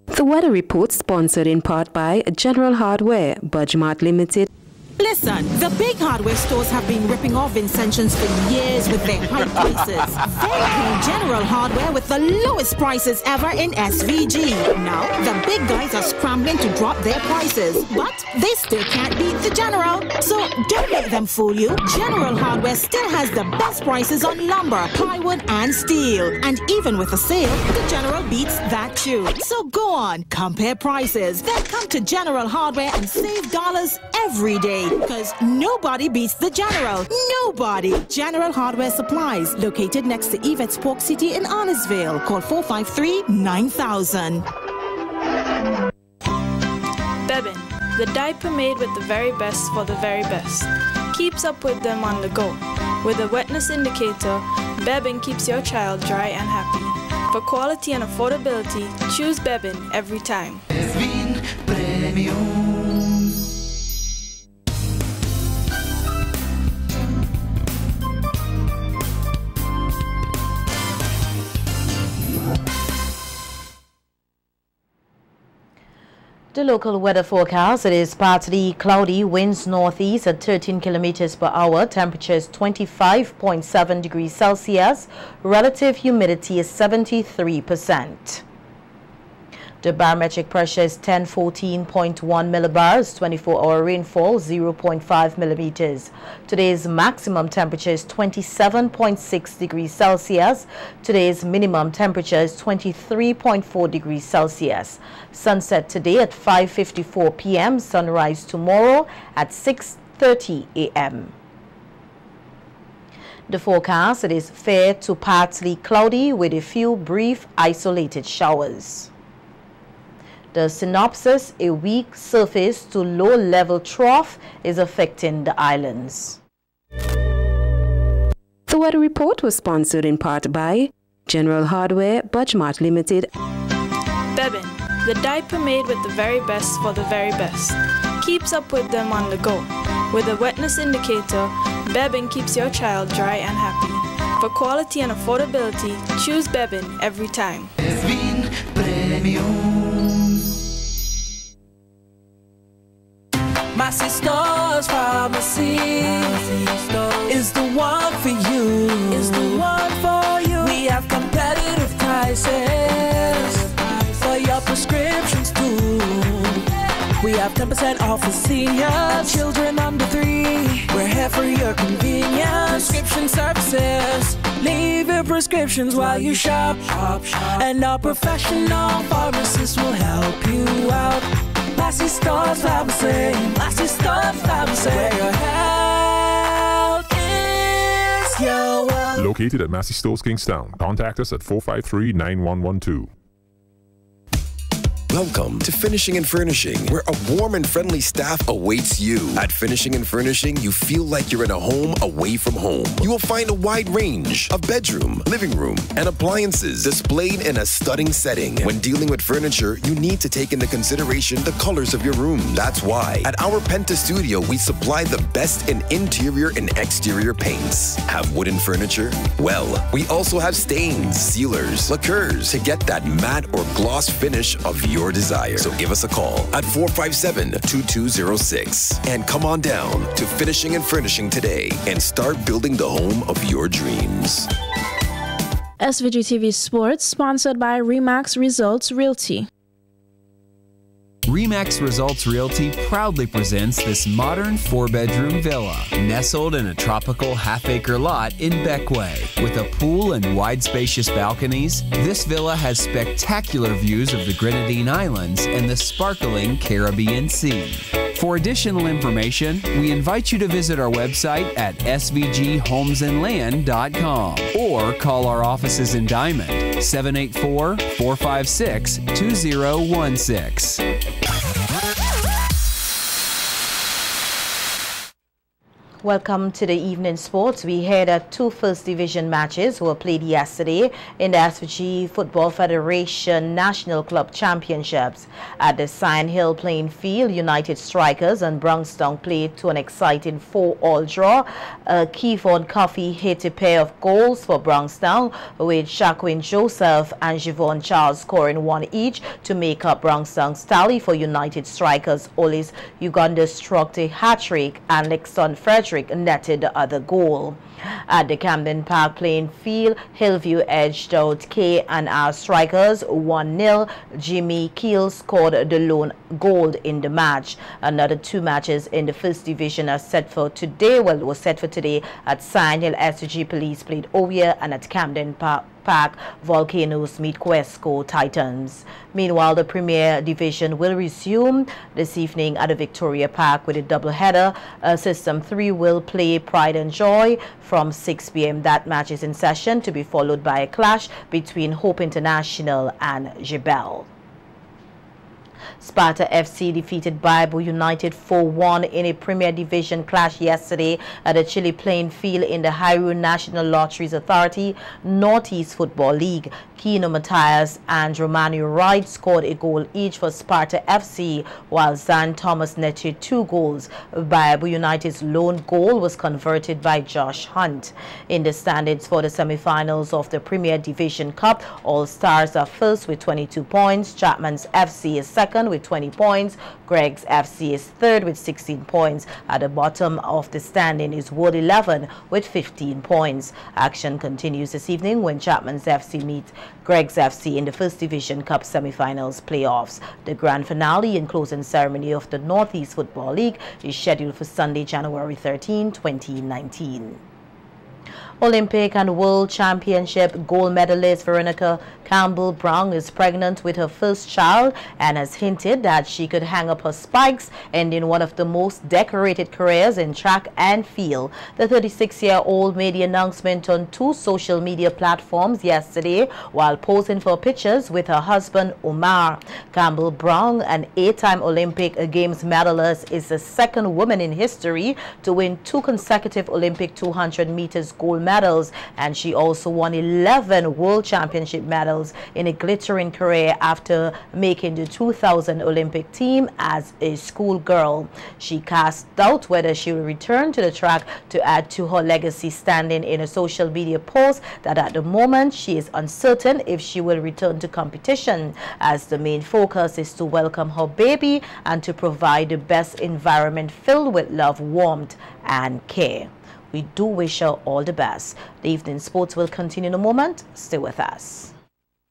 The weather report sponsored in part by General Hardware, Budgemart Limited.
Listen, the big hardware stores have been ripping off Vincentians for years with their high prices. They came General Hardware with the lowest prices ever in SVG. Now, the big guys are scrambling to drop their prices, but they still can't beat the General. So don't let them fool you. General Hardware still has the best prices on lumber, plywood, and steel. And even with a sale, the General beats that too. So go on, compare prices. Then come to General Hardware and save dollars every day. Because nobody beats the General. Nobody. General Hardware Supplies, located next to Yvette's Pork City in Arnesville. Call 453-9000.
Bebin, the diaper made with the very best for the very best. Keeps up with them on the go. With a wetness indicator, Bebin keeps your child dry and happy. For quality and affordability, choose Bebin every time.
Bebin Premium.
The local weather forecast, it is partly cloudy, winds northeast at 13 kilometers per hour, temperatures 25.7 degrees Celsius, relative humidity is 73%. The barometric pressure is 1014.1 millibars, 24-hour rainfall 0.5 millimeters. Today's maximum temperature is 27.6 degrees Celsius. Today's minimum temperature is 23.4 degrees Celsius. Sunset today at 5:54 p.m. Sunrise tomorrow at 6:30 a.m. The forecast, it is fair to partly cloudy with a few brief isolated showers. The synopsis, a weak surface to low-level trough is affecting the islands.
The weather report was sponsored in part by General Hardware, Budgemart Limited.
Bebin, the diaper made with the very best for the very best. Keeps up with them on the go. With a wetness indicator, Bebin keeps your child dry and happy. For quality and affordability, choose Bebin every time.
Bebin Premium. My sister's pharmacy is the one for you. Is the one for you. We have competitive prices for your prescriptions too. We have 10% off for seniors, children under 3. We're here for your convenience. Prescription services. Leave your prescriptions while you shop. And our professional pharmacists will help you out. Massey Stores Pharmacy, Massey Stores Pharmacy, where your health is your wealth.
Located at Massey Stores Kingstown. Contact us at 453-9112.
Welcome to Finishing and Furnishing, where a warm and friendly staff awaits you. At Finishing and Furnishing, you feel like you're in a home away from home. You will find a wide range of bedroom, living room, and appliances displayed in a stunning setting. When dealing with furniture, you need to take into consideration the colors of your room. That's why at our Penta Studio, we supply the best in interior and exterior paints. Have wooden furniture? Well, we also have stains, sealers, lacquers to get that matte or gloss finish of your desire. So give us a call at 457-2206 and come on down to Finishing and Furnishing today and start building the home of your dreams.
SVG-TV Sports, sponsored by Remax Results Realty.
Remax Results Realty proudly presents this modern 4-bedroom villa, nestled in a tropical half-acre lot in Beckway. With a pool and wide spacious balconies, this villa has spectacular views of the Grenadine Islands and the sparkling Caribbean Sea. For additional information, we invite you to visit our website at svghomesandland.com or call our offices in Diamond, 784-456-2016.
Welcome to the evening sports. We had 2 First Division matches were played yesterday in the SVG Football Federation National Club Championships. At the Sign Hill playing field, United Strikers and Bronxtown played to an exciting 4-all draw. Keyvon Coffey hit a pair of goals for Bronxtown, with Shaquin Joseph and Javon Charles scoring 1 each to make up Bronxtown's tally. For United Strikers, Olis Uganda struck a hat-trick and Nixon Frederick netted the other goal. At the Camden Park playing field, Hillview edged out K&R Strikers 1-0. Jimmy Keel scored the lone goal in the match. Another 2 matches in the First Division are set for today. Well, it was set for today at Sign Hill. SVG Police played Ovia, and at Camden Park, Volcanoes meet Questco Titans. Meanwhile, the Premier Division will resume this evening at the Victoria Park with a doubleheader. System 3 will play Pride and Joy from 6 p.m. That match is in session, to be followed by a clash between Hope International and Jebel. Sparta FC defeated Bible United 4-1 in a Premier Division clash yesterday at the Chile playing field in the Hyrule National Lotteries Authority Northeast Football League. Kino Matthias and Romano Wright scored a goal each for Sparta FC, while Zan Thomas netted 2 goals. Bible United's lone goal was converted by Josh Hunt. In the standings for the semi-finals of the Premier Division Cup, All Stars are first with 22 points. Chapman's FC is second with 20 points. Greg's FC is third with 16 points. At the bottom of the standing is Wood 11 with 15 points. Action continues this evening when Chapman's FC meets Greg's FC in the First Division Cup semi-finals playoffs. The grand finale and closing ceremony of the Northeast Football League is scheduled for Sunday, January 13, 2019. Olympic and World Championship gold medalist Veronica Campbell-Brown is pregnant with her first child and has hinted that she could hang up her spikes, ending one of the most decorated careers in track and field. The 36-year-old made the announcement on 2 social media platforms yesterday while posing for pictures with her husband Omar. Campbell-Brown, an 8-time Olympic Games medalist, is the second woman in history to win 2 consecutive Olympic 200 meters gold medals, and she also won 11 World Championship medals in a glittering career after making the 2000 Olympic team as a schoolgirl. She cast doubt whether she will return to the track to add to her legacy, standing in a social media post that at the moment she is uncertain if she will return to competition, as the main focus is to welcome her baby and to provide the best environment filled with love, warmth and care. We do wish her all the best. The evening sports will continue in a moment. Stay with us.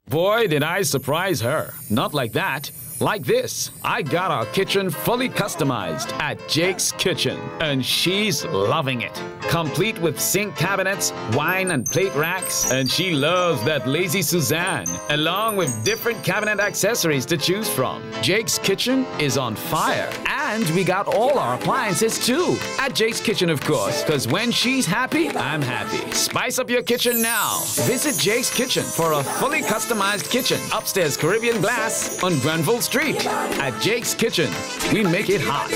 Boy, did I surprise her. Not like that. Like this. I got our kitchen fully customized at Jake's Kitchen, and she's loving it. Complete with sink cabinets, wine and plate racks, and she loves that lazy Suzanne, along with different cabinet accessories to choose from. Jake's Kitchen is on fire, and we got all our appliances too. At Jake's Kitchen, of course, because when she's happy, I'm happy. Spice up your kitchen now. Visit Jake's Kitchen for a fully customized kitchen. Upstairs Caribbean glass on Granville Street. At Jake's Kitchen, we make it hot.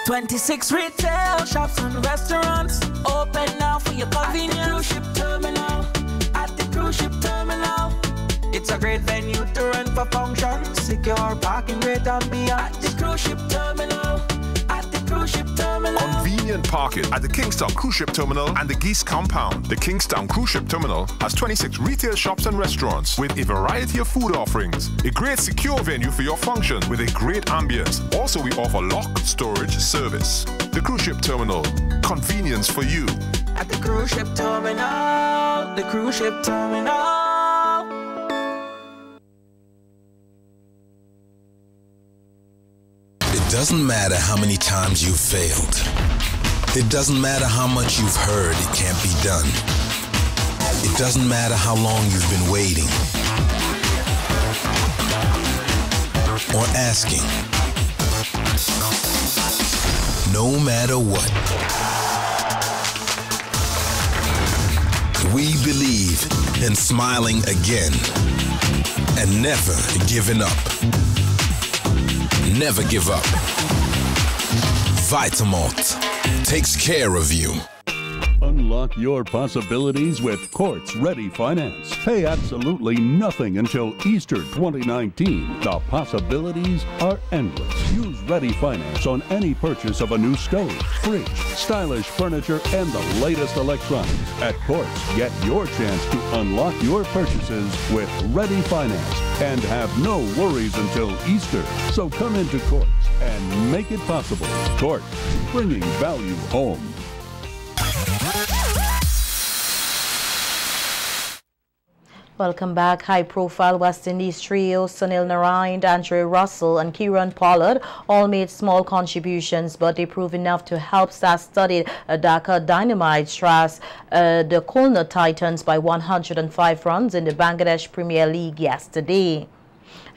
26 retail shops and restaurants open now for your convenience. At the cruise ship terminal. At the cruise ship terminal. It's a great venue to rent for functions. Secure parking, great and beyond. At the cruise ship terminal. At the cruise ship terminal.
Convenient parking at the Kingstown Cruise Ship Terminal and the Geese Compound. The Kingstown Cruise Ship Terminal has 26 retail shops and restaurants with a variety of food offerings. A great secure venue for your function with a great ambience. Also, we offer lock storage service. The Cruise Ship Terminal. Convenience for you.
At the cruise ship terminal. The cruise ship terminal.
doesn't matter how many times you've failed. It doesn't matter how much you've heard it can't be done. It doesn't matter how long you've been waiting or asking. No matter what, we believe in smiling again and never giving up. Never give up. Vitamalt takes care of you.
Unlock your possibilities with Quartz Ready Finance. Pay absolutely nothing until Easter 2019. The possibilities are endless. Use Ready Finance on any purchase of a new stove, fridge, stylish furniture, and the latest electronics. At Quartz, get your chance to unlock your purchases with Ready Finance and have no worries until Easter. So come into Quartz and make it possible. Quartz, bringing value home.
Welcome back. High-profile West Indies trio Sunil Narine, Andre Russell and Kieran Pollard all made small contributions, but they proved enough to help star-studded Dhaka Dynamite Stras the Khulna Titans by 105 runs in the Bangladesh Premier League yesterday.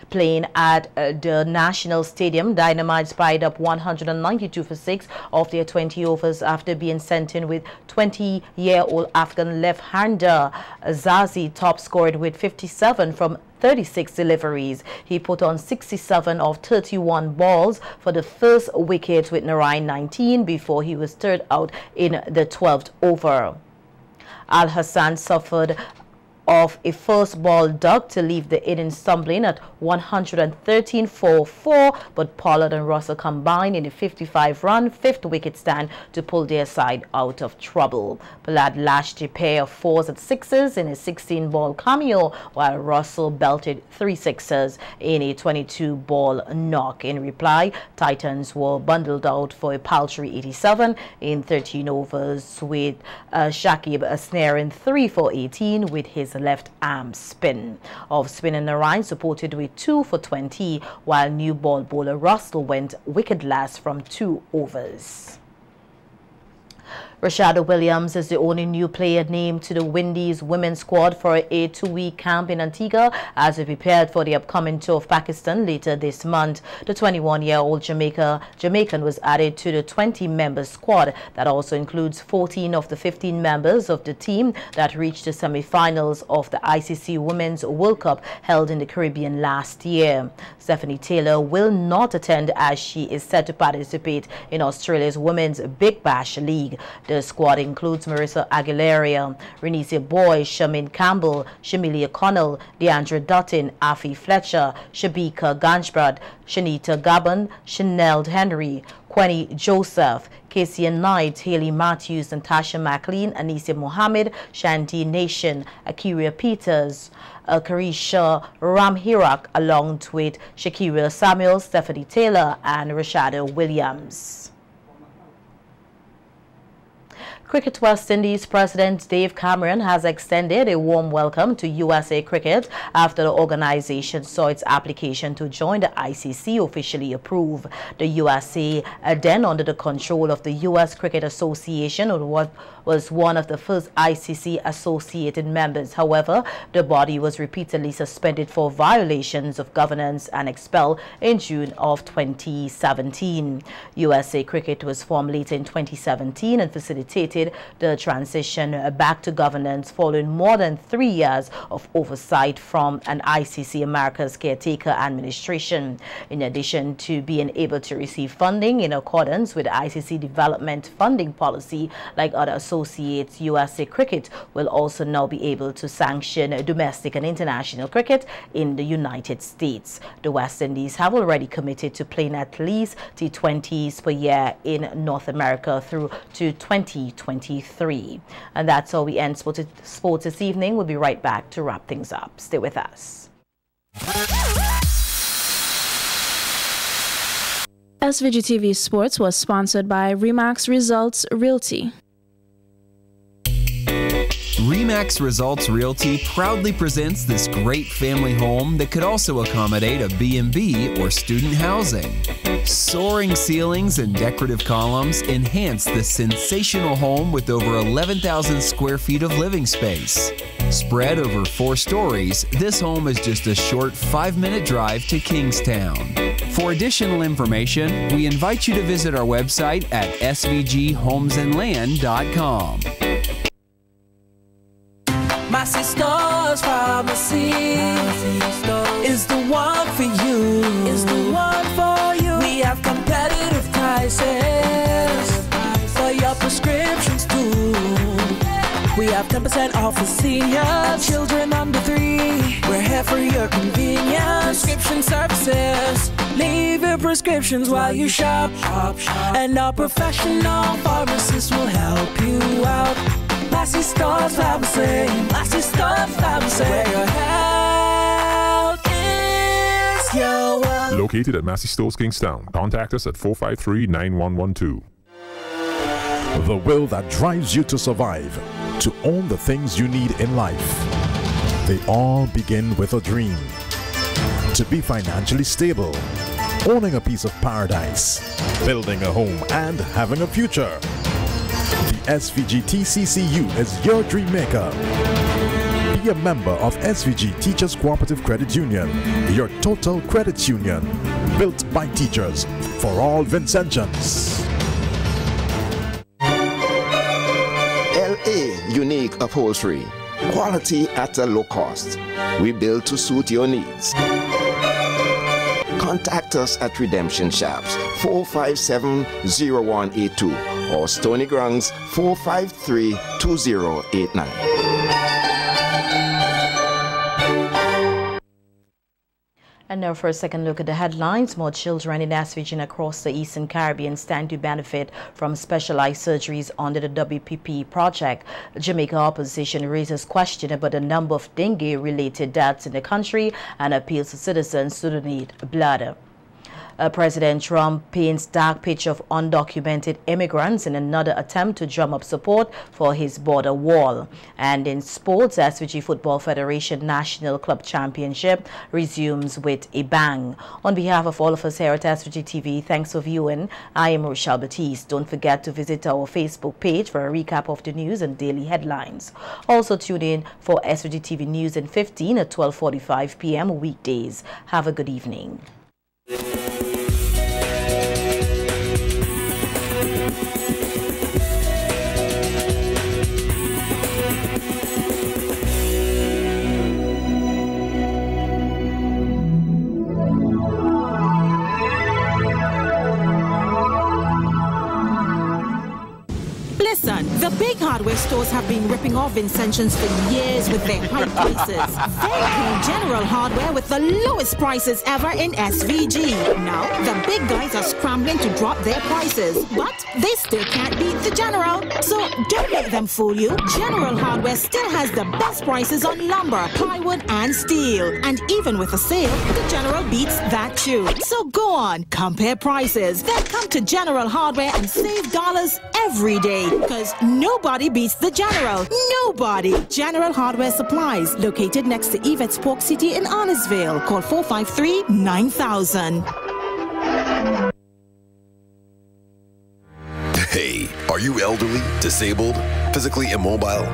Playing at the National Stadium, Dynamite spied up 192 for 6 of their 20 overs after being sent in with 20-year-old Afghan left-hander Zazi top scored with 57 from 36 deliveries. He put on 67 of 31 balls for the first wicket with Narine 19 before he was third out in the 12th over. Al Hassan suffered of a first ball duck to leave the innings stumbling at 113 for 4, but Pollard and Russell combined in a 55-run fifth wicket stand to pull their side out of trouble. Pollard lashed a pair of 4s and 6s in a 16-ball cameo, while Russell belted 3 6s in a 22-ball knock. In reply, Titans were bundled out for a paltry 87 in 13 overs, with Shakib snaring 3 for 18 with his left arm spin. Off-spin and Narine supported with 2 for 20, while new ball bowler Russell went wicketless from 2 overs. Rashada Williams is the only new player named to the Windies women's squad for a 2-week camp in Antigua as we prepared for the upcoming tour of Pakistan later this month. The 21-year-old Jamaican was added to the 20-member squad that also includes 14 of the 15 members of the team that reached the semi-finals of the ICC Women's World Cup held in the Caribbean last year. Stephanie Taylor will not attend as she is set to participate in Australia's Women's Big Bash League. The squad includes Marissa Aguilera, Renise Boy, Shamin Campbell, Shamilia Connell, Deandra Dutton, Afi Fletcher, Shabika Ganjbrad, Shanita Gabon, Chanel Henry, Quenny Joseph, Casey Knight, Haley Matthews, Natasha McLean, Anisia Mohammed, Shanti Nation, Akiria Peters, Karisha Ramhirak, along with Shakira Samuel, Stephanie Taylor, and Rashada Williams. Cricket West Indies President Dave Cameron has extended a warm welcome to USA Cricket after the organization saw its application to join the ICC officially approved. The USA, then under the control of the U.S. Cricket Association, was one of the first ICC associated members. However, the body was repeatedly suspended for violations of governance and expelled in June of 2017. USA Cricket was formed later in 2017 and facilitated the transition back to governance following more than 3 years of oversight from an ICC America's caretaker administration. In addition to being able to receive funding in accordance with ICC development funding policy like other associates, USA Cricket will also now be able to sanction domestic and international cricket in the United States. The West Indies have already committed to playing at least T20s per year in North America through to 2023. And that's how we end sports this evening. We'll be right back to wrap things up. Stay with us.
SVG-TV Sports was sponsored by Remax Results Realty.
Remax Results Realty proudly presents this great family home that could also accommodate a B&B or student housing. Soaring ceilings and decorative columns enhance this sensational home with over 11,000 square feet of living space. Spread over 4 stories, this home is just a short 5-minute drive to Kingstown. For additional information, we invite you to visit our website at svghomesandland.com.
My sister's pharmacy is the one for you. Is the one for you. We have competitive prices for your prescriptions too. We have 10% off for seniors, children under 3. We're here for your convenience. Prescription services. Leave your prescriptions while you shop. And our professional pharmacists will help you out. Massey Stores Pharmacy, Massey Stores Pharmacy, where your health is your wealth.
Located at Massey Stores, Kingstown. Contact us at 453-9112.
The will that drives you to survive, to own the things you need in life. They all begin with a dream. To be financially stable, owning a piece of paradise, building a home, and having a future. The SVG-TCCU is your dream maker. Be a member of SVG Teachers Cooperative Credit Union, your total credit union, built by teachers for all Vincentians.
LA Unique Upholstery. Quality at a low cost. We build to suit your needs. Contact us at Redemption Shops 457-0182 or Stony Grounds 453-2089.
And now for a second look at the headlines. More children in SVG and across the Eastern Caribbean stand to benefit from specialized surgeries under the WPP project. Jamaica opposition raises question about the number of dengue-related deaths in the country and appeals to citizens to donate blood. President Trump paints dark picture of undocumented immigrants in another attempt to drum up support for his border wall. And in sports, SVG Football Federation National Club Championship resumes with a bang. On behalf of all of us here at SVG TV, thanks for viewing. I am Rochelle Batiste. Don't forget to visit our Facebook page for a recap of the news and daily headlines. Also tune in for SVG TV News in 15 at 12:45 p.m. weekdays. Have a good evening.
Listen, the big hardware stores have been ripping off Vincentians for years with their high prices. They came General Hardware with the lowest prices ever in SVG. Now, the big guys are scrambling to drop their prices, but they still can't beat the General. So don't let them fool you. General Hardware still has the best prices on lumber, plywood, and steel. And even with a sale, the General beats that too. So go on, compare prices. Then come to General Hardware and save dollars every day. Because nobody beats the General. Nobody. General Hardware Supplies, located next to Yvette's Pork City in Arnesville. Call 453-9000.
Hey, are you elderly, disabled, physically immobile?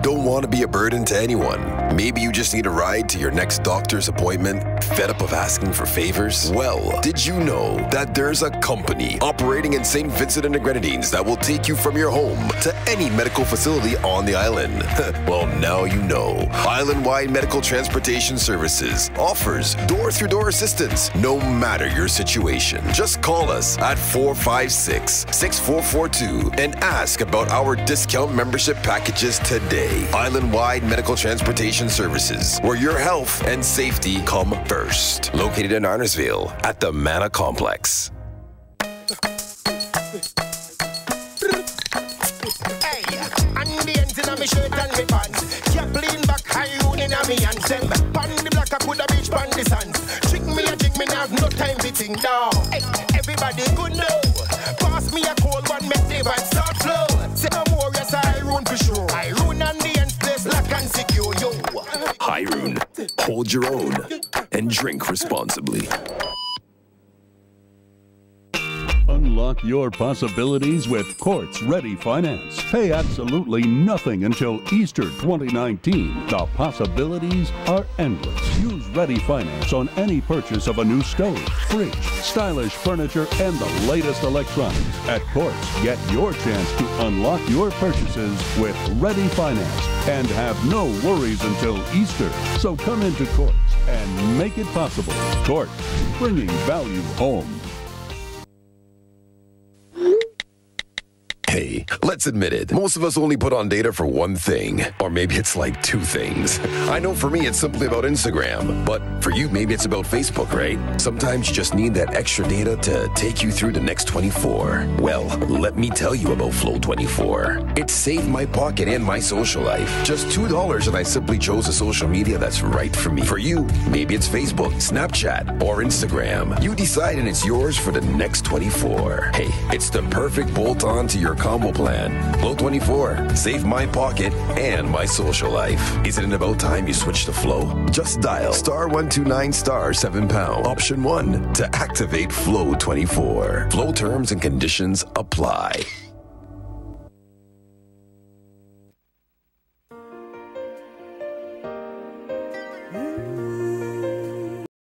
Don't want to be a burden to anyone? Maybe you just need a ride to your next doctor's appointment? Fed up of asking for favors? Well, did you know that there's a company operating in St. Vincent and the Grenadines that will take you from your home to any medical facility on the island? Well, now you know. Island-wide Medical Transportation Services offers door-through-door assistance no matter your situation. Just call us at 456-6442 and ask about our discount membership packages today. Island-wide Medical Transportation Services, where your health and safety come first. Located in Arnesville at the Manna Complex.
Hey, and the ends in my shirt and my pants. Keep lean back high in me and them. Pan the black I put a bitch pan the sands. Trick me, now have no time to think now. Hey, everybody good now. Pass me a cold one, make the vibe start flow. Say no more, yes I run for sure. I run and the ends place
hold your own, and drink responsibly.
Unlock your possibilities with Quartz Ready Finance. Pay absolutely nothing until Easter 2019. The possibilities are endless. Use Ready Finance on any purchase of a new stove, fridge, stylish furniture, and the latest electronics. At Quartz, get your chance to unlock your purchases with Ready Finance and have no worries until Easter. So come into Quartz and make it possible. Quartz, bringing value home.
Hey, let's admit it. Most of us only put on data for one thing. Or maybe it's like two things. I know for me it's simply about Instagram. But for you, maybe it's about Facebook, right? Sometimes you just need that extra data to take you through the next 24. Well, let me tell you about Flow 24. It saved my pocket and my social life. Just $2 and I simply chose a social media that's right for me. For you, maybe it's Facebook, Snapchat, or Instagram. You decide and it's yours for the next 24. Hey, it's the perfect bolt-on to your combo plan. Flow 24. Save my pocket and my social life. Isn't it about time you switch to Flow? Just dial *129 *7#, option 1 to activate Flow 24. Flow terms and conditions apply.